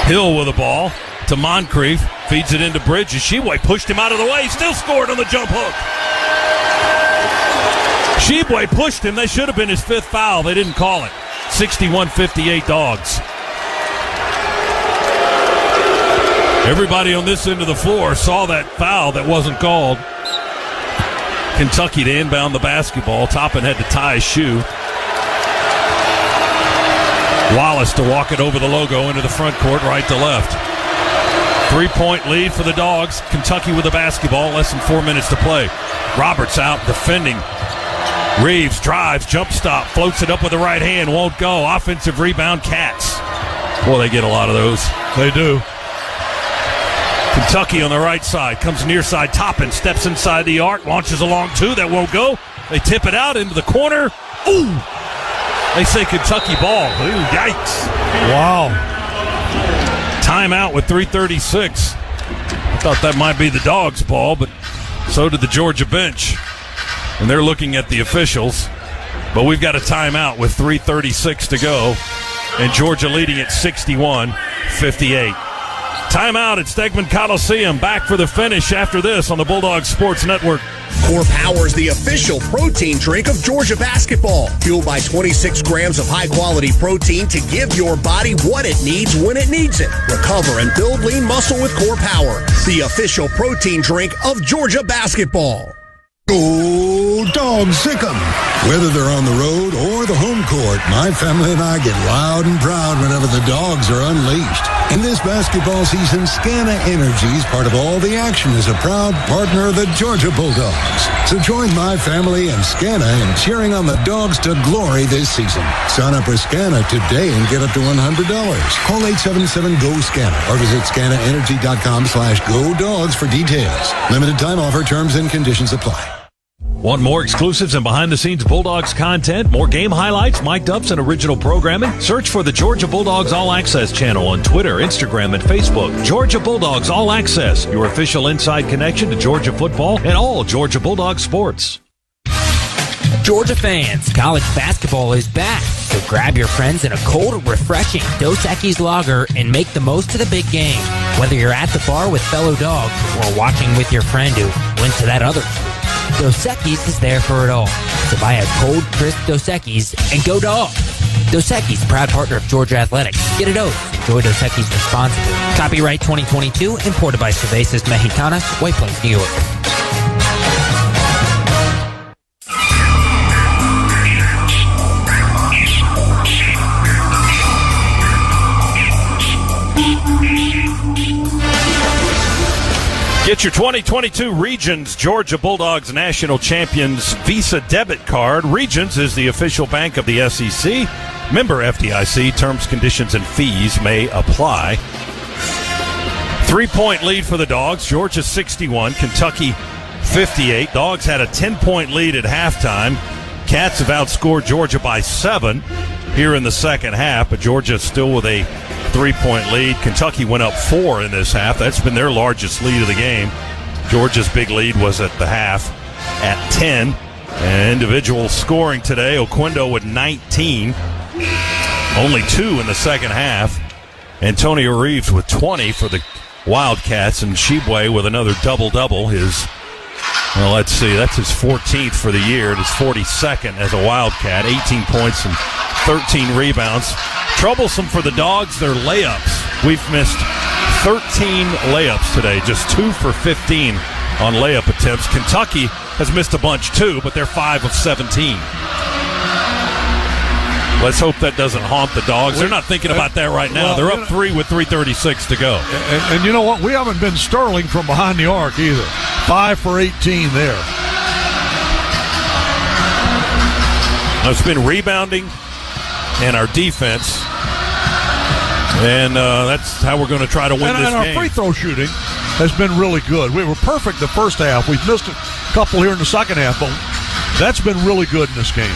Hill with the ball to Moncrief. Feeds it into Bridges. Sheboy pushed him out of the way. Still scored on the jump hook. Sheboy pushed him. They should have been his 5th foul. They didn't call it. 61-58 Dogs. Everybody on this end of the floor saw that foul that wasn't called. Kentucky to inbound the basketball. Toppin had to tie his shoe. Wallace to walk it over the logo into the front court, right to left. 3-point lead for the Dogs. Kentucky with the basketball. Less than 4 minutes to play. Roberts out defending. Reeves drives, jump stop, floats it up with the right hand, won't go. Offensive rebound, Cats. Boy, they get a lot of those. They do. Kentucky on the right side, comes near side, Toppin steps inside the arc, launches a long 2, that won't go. They tip it out into the corner. Ooh! They say Kentucky ball. Ooh, yikes. Wow. Timeout with 3:36. I thought that might be the Dogs' ball, but so did the Georgia bench. And they're looking at the officials. But we've got a timeout with 3:36 to go. And Georgia leading at 61-58. Timeout at Stegman Coliseum. Back for the finish after this on the Bulldogs Sports Network. Core Power is the official protein drink of Georgia basketball. Fueled by 26 grams of high-quality protein to give your body what it needs when it needs it. Recover and build lean muscle with Core Power, the official protein drink of Georgia basketball. Go Dogs, sick 'em. Whether they're on the road or the home court, my family and I get loud and proud whenever the Dogs are unleashed. And this basketball season, Scana Energy is part of all the action as a proud partner of the Georgia Bulldogs. So join my family and Scana in cheering on the Dogs to glory this season. Sign up for Scana today and get up to $100. Call 877-GO-SCANA or visit scanaenergy.com/GoDogs for details. Limited time offer, terms and conditions apply. Want more exclusives and behind-the-scenes Bulldogs content, more game highlights, mic'd ups, and original programming? Search for the Georgia Bulldogs All Access channel on Twitter, Instagram, and Facebook. Georgia Bulldogs All Access, your official inside connection to Georgia football and all Georgia Bulldogs sports. Georgia fans, college basketball is back. So grab your friends in a cold, refreshing Dos Equis lager and make the most of the big game. Whether you're at the bar with fellow dogs or watching with your friend who went to that other school, Dos Equis is there for it all. So buy a cold, crisp Dos Equis and go Dogs. Dos Equis, proud partner of Georgia Athletics. Get a dose. Enjoy Dos Equis responsibly. Copyright 2022, imported by Cervezas Mexicanas, White Plains, New York. Get your 2022 Regions Georgia Bulldogs National Champions Visa debit card. Regions is the official bank of the SEC. Member FDIC. Terms, conditions, and fees may apply. 3-point lead for the Dogs. Georgia 61, Kentucky 58. Dogs had a 10-point lead at halftime. Cats have outscored Georgia by 7 here in the second half, but Georgia still with a 3-point lead. Kentucky went up 4 in this half. That's been their largest lead of the game. Georgia's big lead was at the half at 10. And individual scoring today, Oquendo with 19. Only 2 in the second half. Antonio Reeves with 20 for the Wildcats, and Sheboy with another double-double. Let's see, that's his 14th for the year. It is 42nd as a Wildcat, 18 points and 13 rebounds. Troublesome for the Dogs, their layups. We've missed 13 layups today, just 2 for 15 on layup attempts. Kentucky has missed a bunch too, but they're 5 of 17. Let's hope that doesn't haunt the Dogs. They're not thinking about that right now. They're up 3 with 3:36 to go. And you know what? We haven't been sterling from behind the arc either. 5 for 18 there. It's been rebounding and our defense. And that's how we're going to try to win this game. And our free throw shooting has been really good. We were perfect the first half. We've missed a couple here in the second half, but that's been really good in this game.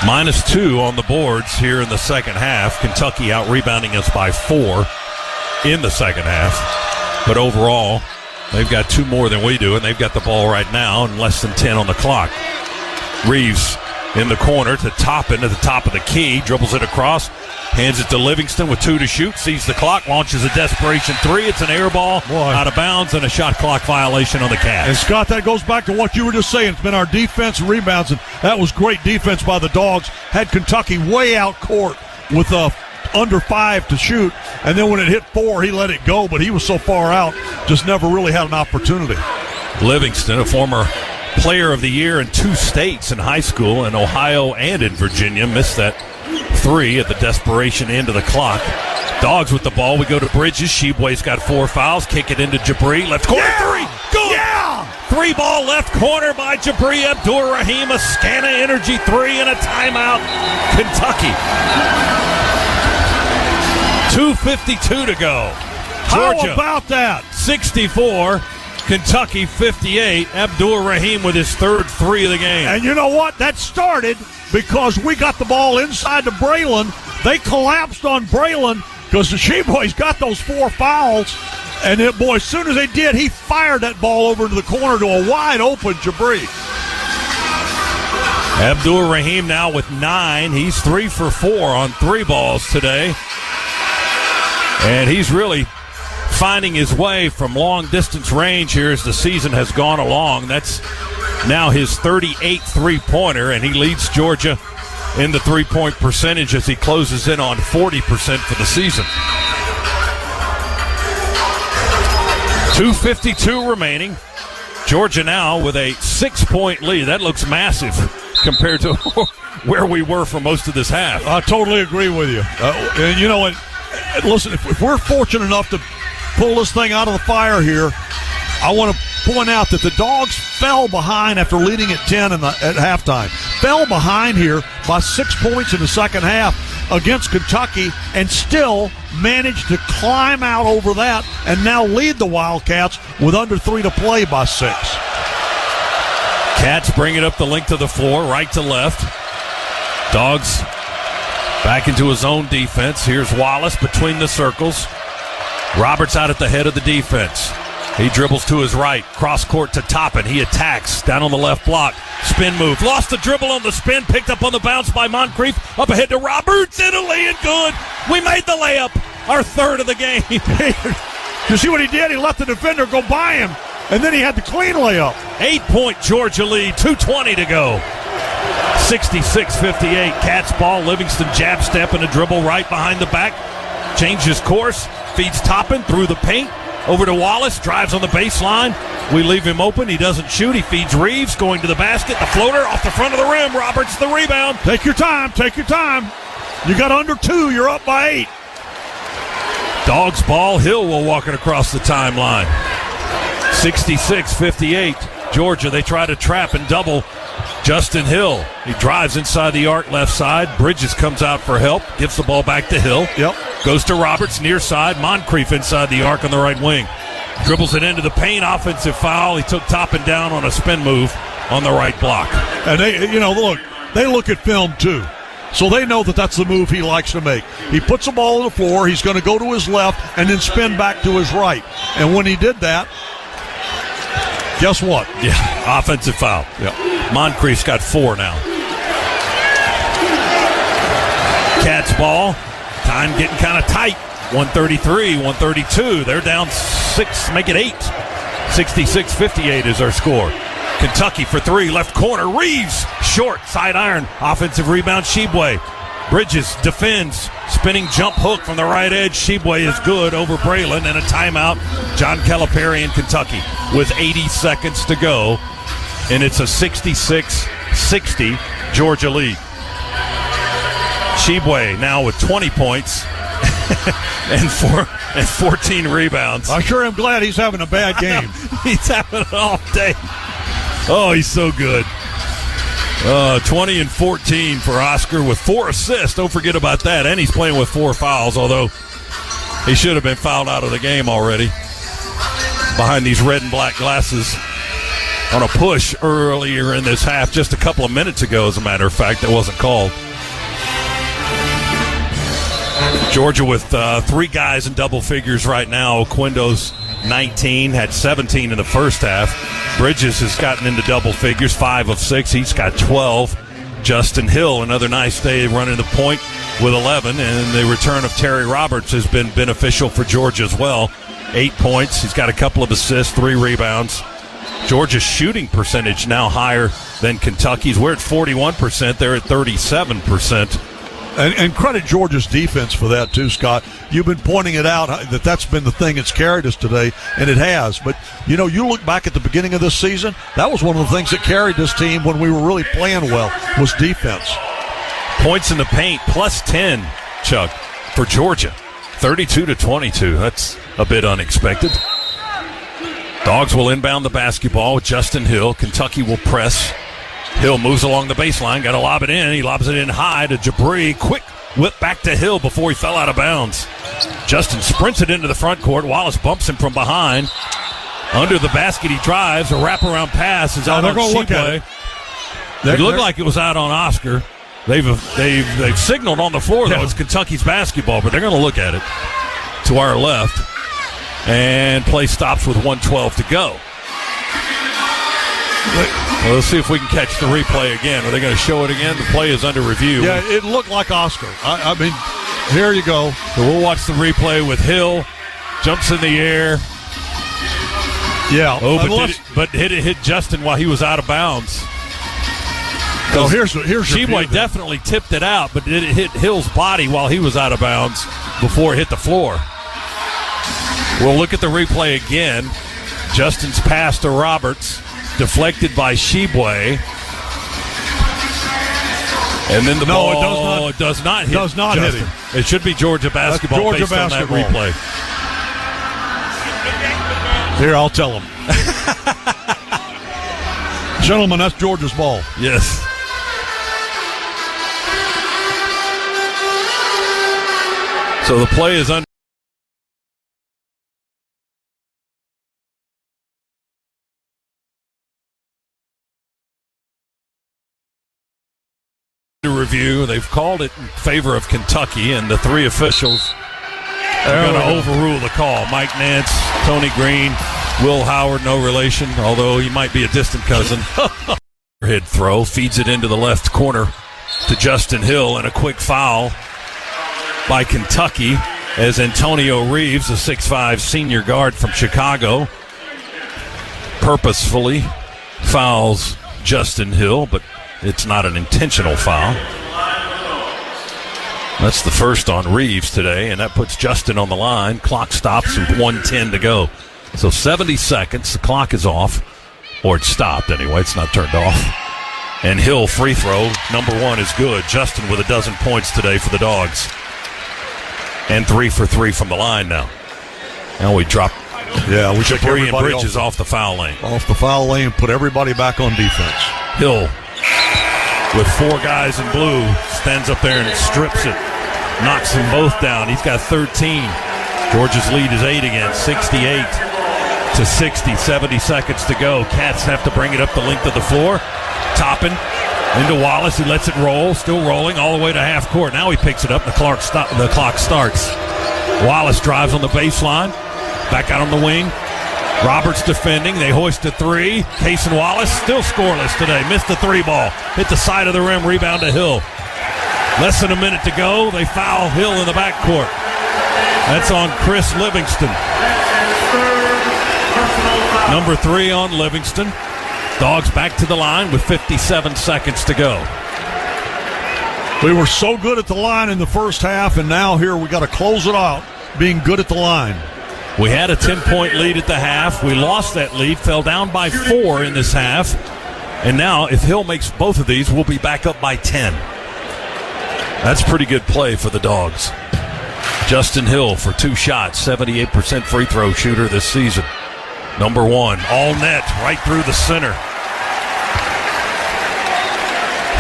-2 on the boards here in the second half. Kentucky out-rebounding us by 4 in the second half. But overall, they've got 2 more than we do, and they've got the ball right now and less than 10 on the clock. Reeves in the corner to Toppin at the top of the key, dribbles it across, hands it to Livingston with 2 to shoot, sees the clock, launches a desperation 3. It's an air ball out of bounds and a shot clock violation on the Cavs. And Scott, that goes back to what you were just saying. It's been our defense and rebounds, and that was great defense by the Dogs. Had Kentucky way out court with under 5 to shoot, and then when it hit 4, he let it go, but he was so far out, just never really had an opportunity. Livingston, a former player of the year in 2 states in high school, in Ohio and in Virginia, missed that 3 at the desperation end of the clock. Dogs with the ball. We go to Bridges. Sheboy's got 4 fouls. Kick it into Jabri. Left corner 3. Good. Yeah! 3 ball left corner by Jabri. Abdur-Rahim. A Scana Energy 3 and a timeout. Kentucky. 2:52 to go. Georgia, how about that? 64. Kentucky 58. Abdur-Rahim with his 3rd 3 of the game. And you know what? That started because we got the ball inside to Braylon. They collapsed on Braylon because the Sheboys got those 4 fouls. And then, boy, as soon as they did, he fired that ball over into the corner to a wide open Jabri. Abdur-Rahim now with 9. He's 3 for 4 on 3 balls today. And he's really finding his way from long-distance range here as the season has gone along. That's now his 38th three-pointer, and he leads Georgia in the three-point percentage as he closes in on 40% for the season. 2:52 remaining. Georgia now with a 6-point lead. That looks massive compared to where we were for most of this half. I totally agree with you. And you know what? Listen, if we're fortunate enough to pull this thing out of the fire here, I want to point out that the Dogs fell behind after leading at 10 at halftime. Fell behind here by 6 points in the second half against Kentucky and still managed to climb out over that and now lead the Wildcats with under 3 to play by 6. Cats bring it up the length of the floor, right to left. Dogs back into his own defense. Here's Wallace between the circles. Roberts out at the head of the defense. He dribbles to his right, cross court to Toppin. He attacks down on the left block. Spin move. Lost the dribble on the spin. Picked up on the bounce by Moncrief. Up ahead to Roberts. Italy and good. We made the layup. Our 3rd of the game. You see what he did? He let the defender go by him, and then he had the clean layup. 8-point Georgia lead. 2:20 to go. 66-58. Cats ball. Livingston jab step and a dribble right behind the back. Changes course. Feeds Toppin through the paint. Over to Wallace, drives on the baseline. We leave him open. He doesn't shoot. He feeds Reeves, going to the basket. The floater off the front of the rim. Roberts the rebound. Take your time. Take your time. You got under 2. You're up by 8. Dogs ball. Hill will walk it across the timeline. 66-58. Georgia, they try to trap and double Justin Hill. He drives inside the arc left side. Bridges comes out for help. Gives the ball back to Hill. Yep. Goes to Roberts near side. Moncrief inside the arc on the right wing. Dribbles it into the paint. Offensive foul. He took Toppin down on a spin move on the right block. And they look at film too. So they know that that's the move he likes to make. He puts the ball on the floor. He's going to go to his left and then spin back to his right. And when he did that, guess what? Yeah, offensive foul. Yeah. Moncrief's got 4 now. Cats ball. Time getting kind of tight. 133, 132. They're down 6, make it 8. 66-58 is our score. Kentucky for 3, left corner. Reeves, short, side iron. Offensive rebound, Sheboy. Bridges defends. Spinning jump hook from the right edge. Sheboy is good over Braylon, and a timeout. John Calipari in Kentucky with 80 seconds to go. And it's a 66-60 Georgia lead. Sheboy now with 20 points and 14 rebounds. I sure am glad he's having a bad game. He's having an off day. Oh, he's so good. 20 and 14 for Oscar with 4 assists. Don't forget about that. And he's playing with 4 fouls, although he should have been fouled out of the game already. behind these red and black glasses on a push earlier in this half, just a couple of minutes ago, as a matter of fact, that wasn't called. Georgia with 3 guys in double figures right now. Quindo's 19, had 17 in the first half. Bridges has gotten into double figures, 5 of 6. He's got 12. Justin Hill, another nice day running the point with 11. And the return of Terry Roberts has been beneficial for Georgia as well. 8 points. He's got a couple of assists, 3 rebounds. Georgia's shooting percentage now higher than Kentucky's. We're at 41%. They're at 37%. And credit Georgia's defense for that, too, Scott. You've been pointing it out that's been the thing that's carried us today, and it has. But, you look back at the beginning of this season, that was one of the things that carried this team when we were really playing well, was defense. Points in the paint, plus 10, Chuck, for Georgia. 32-22. That's a bit unexpected. Dogs will inbound the basketball with Justin Hill. Kentucky will press. Hill moves along the baseline, got to lob it in. He lobs it in high to Jabri. Quick whip back to Hill before he fell out of bounds. Justin sprints it into the front court. Wallace bumps him from behind. Under the basket, he drives. A wraparound pass is out on Sheboy. It looked like it was out on Oscar. They've signaled on the floor, though. It's Kentucky's basketball, but they're going to look at it to our left. And play stops with 1:12 to go. Well, let's see if we can catch the replay again. Are they going to show it again? The play is under review. Yeah, it looked like Oscar. I mean, here you go. So we'll watch the replay with Hill. Jumps in the air. Yeah. Oh, but hit Justin while he was out of bounds. Oh, here's Sheboy definitely tipped it out, but it hit Hill's body while he was out of bounds before it hit the floor. We'll look at the replay again. Justin's pass to Roberts. Deflected by Sheboy. And then the ball it does not hit Justin. Hit him. It should be Georgia basketball based on that replay. Here, I'll tell him. Gentlemen, that's Georgia's ball. Yes. So the play is under review. They've called it in favor of Kentucky, and the 3 officials are going to overrule the call. Mike Nance, Tony Green, Will Howard, no relation, although he might be a distant cousin. Head throw, feeds it into the left corner to Justin Hill, and a quick foul by Kentucky as Antonio Reeves, a 6'5 senior guard from Chicago, purposefully fouls Justin Hill, but it's not an intentional foul. That's the first on Reeves today, and that puts Justin on the line. Clock stops with 1:10 to go. So 70 seconds. The clock is off, or it's stopped anyway. It's not turned off. And Hill free throw, number 1 is good. Justin with 12 points today for the Dogs. And 3 for 3 from the line now. Now we drop. Yeah, we took Jabri and Bridges off the foul lane. Off the foul lane, put everybody back on defense. Hill, with 4 guys in blue, stands up there and strips it. Knocks them both down. He's got 13. Georgia's lead is 8 again, 68-60. 70 seconds to go. Cats have to bring it up the length of the floor. Toppin into Wallace. He lets it roll. Still rolling all the way to half court. Now he picks it up. The clock starts. Wallace drives on the baseline. Back out on the wing. Roberts defending. They hoist a 3. Case and Wallace still scoreless today. Missed the 3 ball. Hit the side of the rim. Rebound to Hill. Less than a minute to go. They foul Hill in the backcourt. That's on Chris Livingston. Number 3 on Livingston. Dogs back to the line with 57 seconds to go. We were so good at the line in the first half, and now here we got to close it out being good at the line. We had a 10-point lead at the half. We lost that lead, fell down by 4 in this half. And now, if Hill makes both of these, we'll be back up by 10. That's pretty good play for the Dogs. Justin Hill for 2 shots, 78% free throw shooter this season. Number 1, all net, right through the center.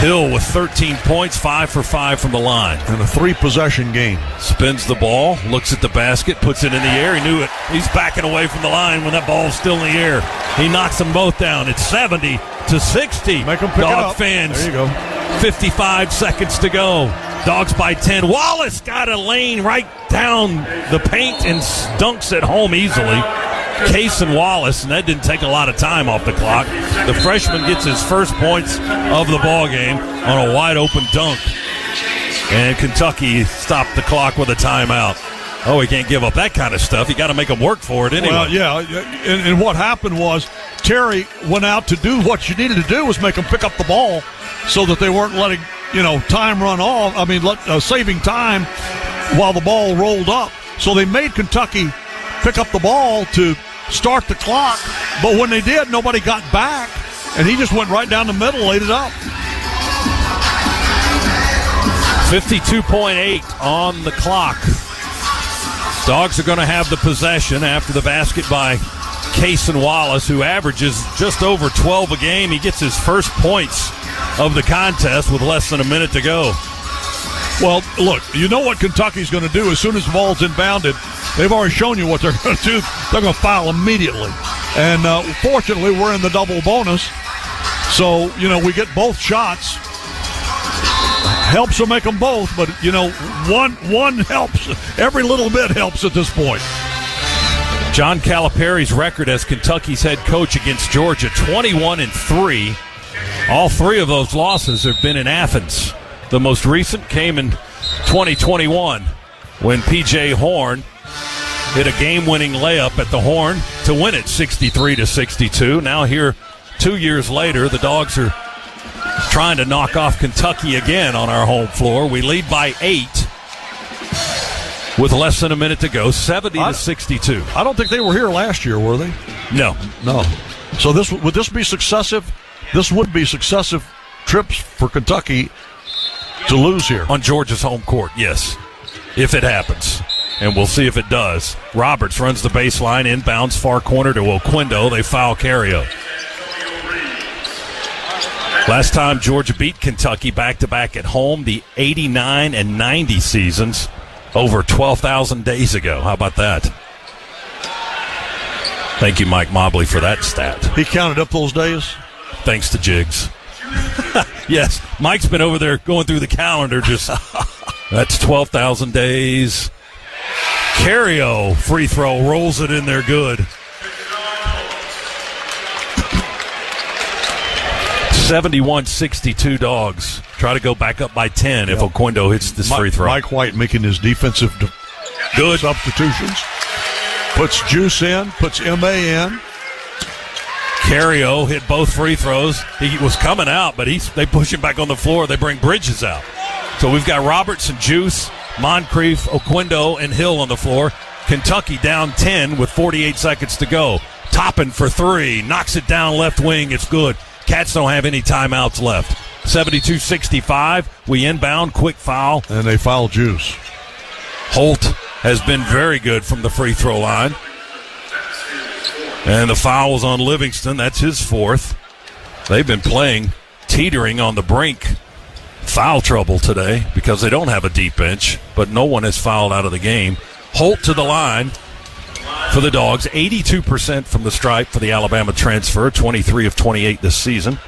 Hill with 13 points, 5 for 5 from the line. And a 3-possession game. Spins the ball, looks at the basket, puts it in the air. He knew it. He's backing away from the line when that ball's still in the air. He knocks them both down. It's 70-60. Make them pick it up. Fans. There you go. 55 seconds to go. Dogs by 10. Wallace got a lane right down the paint and dunks it home easily. Case and Wallace, and that didn't take a lot of time off the clock. The freshman gets his first points of the ball game on a wide open dunk. And Kentucky stopped the clock with a timeout. Oh, he can't give up that kind of stuff. You got to make them work for it anyway. Well, yeah, and what happened was Terry went out to do what you needed to do was make them pick up the ball so that they weren't letting, time run off. I mean, saving time while the ball rolled up. So they made Kentucky pick up the ball to start the clock, but when they did, nobody got back, and he just went right down the middle, laid it up. 52.8 on the clock. Dogs are going to have the possession after the basket by Case and Wallace, who averages just over 12 a game. He gets his first points of the contest with less than a minute to go. Well, look, you know what Kentucky's going to do as soon as the ball's inbounded. They've already shown you what they're going to do. They're going to foul immediately. And fortunately, we're in the double bonus. So, we get both shots. Helps to make them both, but, one helps. Every little bit helps at this point. John Calipari's record as Kentucky's head coach against Georgia, 21-3. All 3 of those losses have been in Athens. The most recent came in 2021 when P.J. Horn hit a game-winning layup at the Horn to win it 63-62. Now here 2 years later, the Dogs are trying to knock off Kentucky again on our home floor. We lead by 8 with less than a minute to go, 70-62. I don't think they were here last year, were they? No. So would this be successive? This would be successive trips for Kentucky to lose here. On Georgia's home court, yes, if it happens. And we'll see if it does. Roberts runs the baseline, inbounds far corner to Oquendo. They foul Carrio. Last time Georgia beat Kentucky back-to-back at home, the 89 and 90 seasons, over 12,000 days ago. How about that? Thank you, Mike Mobley, for that stat. He counted up those days? Thanks to Jiggs. Yes, Mike's been over there going through the calendar. That's 12,000 days. Carrio free throw rolls it in there good. 71-62 Dogs. Try to go back up by 10 if Oquendo hits this free throw. Mike White making his defensive good substitutions. Puts Juice in, puts M.A. in. Carrio hit both free throws. He was coming out, but they push him back on the floor. They bring Bridges out. So we've got Roberts and Juice, Moncrief, Oquendo, and Hill on the floor. Kentucky down 10 with 48 seconds to go. Toppin for 3. Knocks it down left wing. It's good. Cats don't have any timeouts left. 72-65. We inbound. Quick foul. And they foul Juice. Holt has been very good from the free throw line. And the foul was on Livingston. That's his 4th. They've been playing teetering on the brink. Foul trouble today because they don't have a deep bench, but no one has fouled out of the game. Holt to the line for the Dogs. 82% from the stripe for the Alabama transfer. 23 of 28 this season.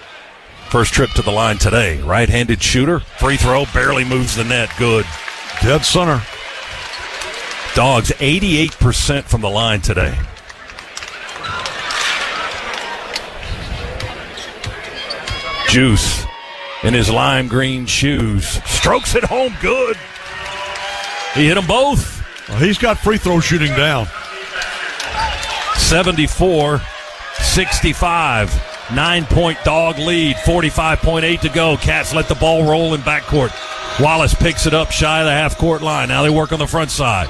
First trip to the line today. Right-handed shooter. Free throw. Barely moves the net. Good. Dead center. Dogs 88% from the line today. Juice in his lime green shoes. Strokes it home good. He hit them both. Well, he's got free throw shooting down. 74-65. 9-point Dog lead. 45.8 to go. Cats let the ball roll in backcourt. Wallace picks it up shy of the half-court line. Now they work on the front side.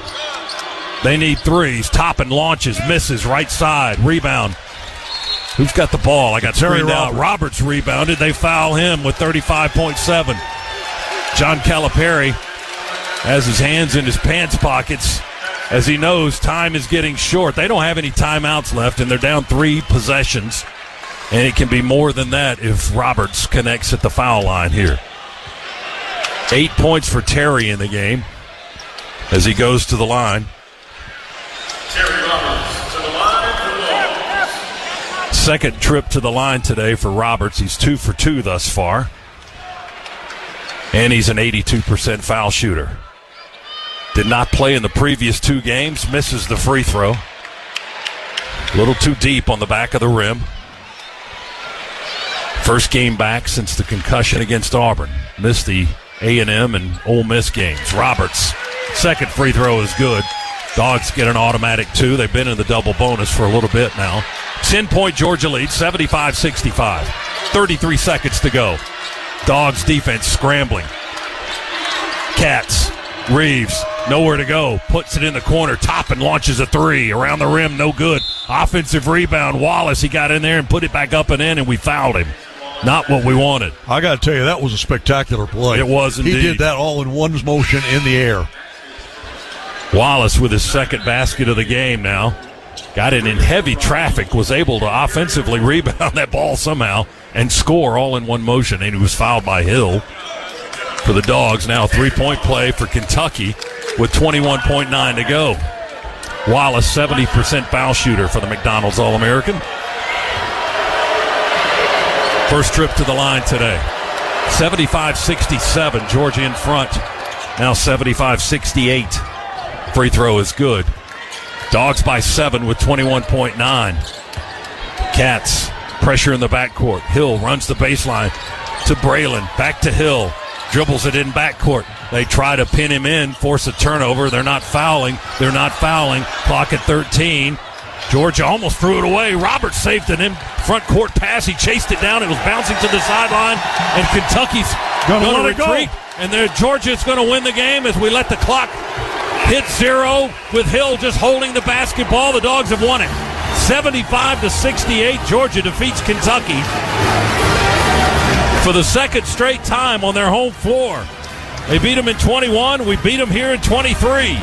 They need threes. Toppin launches, misses, right side. Rebound. Who's got the ball? I got screened out. Roberts rebounded. They foul him with 35.7. John Calipari has his hands in his pants pockets as he knows time is getting short. They don't have any timeouts left, and they're down 3 possessions. And it can be more than that if Roberts connects at the foul line here. 8 points for Terry in the game as he goes to the line. Terry Roberts to the line for the Dogs. Second trip to the line today for Roberts. He's 2 for 2 thus far. And he's an 82% foul shooter. Did not play in the previous 2 games. Misses the free throw. A little too deep on the back of the rim. First game back since the concussion against Auburn. Missed the A&M and Ole Miss games. Roberts, second free throw is good. Dogs get an automatic 2. They've been in the double bonus for a little bit now. 10-point Georgia lead, 75-65. 33 seconds to go. Dogs defense scrambling. Cats, Reeves, nowhere to go. Puts it in the corner. Toppin launches a 3. Around the rim, no good. Offensive rebound. Wallace, he got in there and put it back up and in, and we fouled him. Not what we wanted. I got to tell you, that was a spectacular play. It was indeed. He did that all in one motion in the air. Wallace with his second basket of the game now. Got it in heavy traffic, was able to offensively rebound that ball somehow and score all in one motion, and he was fouled by Hill. For the Dogs, now 3-point play for Kentucky with 21.9 to go. Wallace, 70% foul shooter for the McDonald's All-American. First trip to the line today. 75-67, Georgia in front. Now 75-68. Free throw is good. Dogs by 7 with 21.9. Cats, pressure in the backcourt. Hill runs the baseline to Braylon. Back to Hill. Dribbles it in backcourt. They try to pin him in, force a turnover. They're not fouling. Clock at 13. Georgia almost threw it away. Roberts saved an in-front court pass. He chased it down. It was bouncing to the sideline, and Kentucky's going to retreat. And Georgia's going to win the game as we let the clock hit 0 with Hill just holding the basketball. The Dogs have won it. 75-68, Georgia defeats Kentucky for the second straight time on their home floor. They beat them in 21. We beat them here in 23.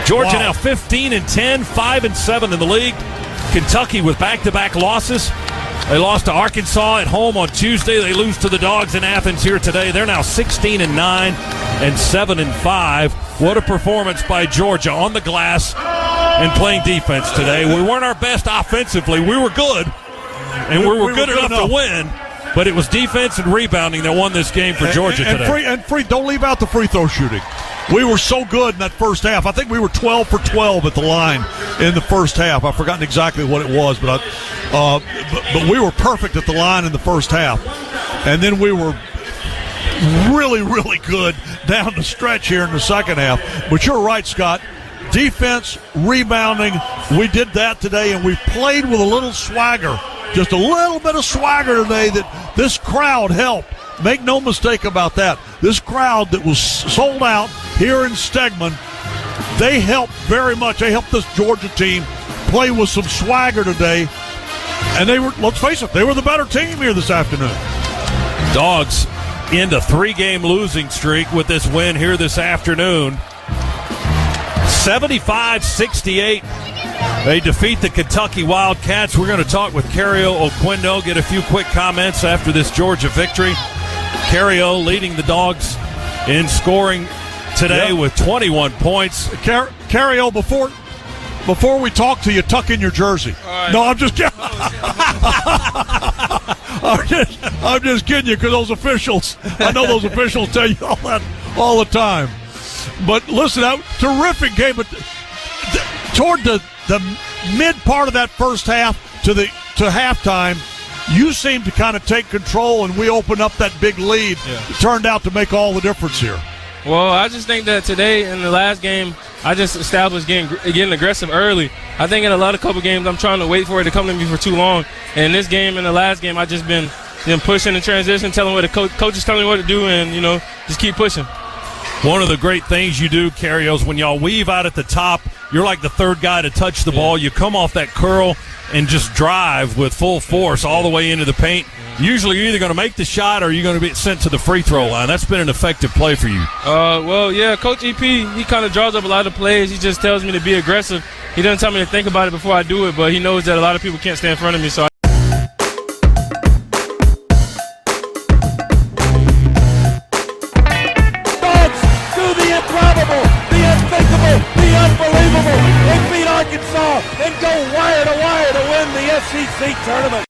Georgia now 15-10, 5-7 in the league. Kentucky with back-to-back losses. They lost to Arkansas at home on Tuesday. They lose to the Dogs in Athens here today. They're now 16-9 and 7-5. What a performance by Georgia on the glass and playing defense today. We weren't our best offensively. We were good, and we were good enough to win. But it was defense and rebounding that won this game for Georgia today. Don't leave out the free throw shooting. We were so good in that first half. I think we were 12 for 12 at the line in the first half. I've forgotten exactly what it was, but we were perfect at the line in the first half. And then we were really, really good down the stretch here in the second half. But you're right, Scott. Defense, rebounding, we did that today, and we played with a little swagger. Just a little bit of swagger today that this crowd helped. Make no mistake about that. This crowd that was sold out here in Stegman, they helped very much. They helped this Georgia team play with some swagger today. And they were, let's face it, they were the better team here this afternoon. Dogs end a 3-game losing streak with this win here this afternoon. 75-68. They defeat the Kentucky Wildcats. We're going to talk with Cario Oquendo, get a few quick comments after this Georgia victory. Cario leading the Dogs in scoring today with 21 points. Cario, before we talk to you, tuck in your jersey. Right. No, I'm just kidding. I'm just kidding you because those officials, I know those officials tell you all that all the time. But listen, terrific game. But toward the mid part of that first half to halftime, you seemed to kind of take control, and we opened up that big lead. Yeah. It turned out to make all the difference here. Well, I just think that today in the last game, I just established getting aggressive early. I think in a lot of couple games, I'm trying to wait for it to come to me for too long. And in this game, in the last game, I just been pushing the transition, telling what the coach is telling me what to do, and just keep pushing. One of the great things you do, Cario, is when y'all weave out at the top, you're like the third guy to touch the ball. You come off that curl and just drive with full force all the way into the paint. Usually you're either going to make the shot or you're going to be sent to the free throw line. That's been an effective play for you. Well, yeah, Coach EP, he kind of draws up a lot of plays. He just tells me to be aggressive. He doesn't tell me to think about it before I do it, but he knows that a lot of people can't stay in front of me. So SEC tournament.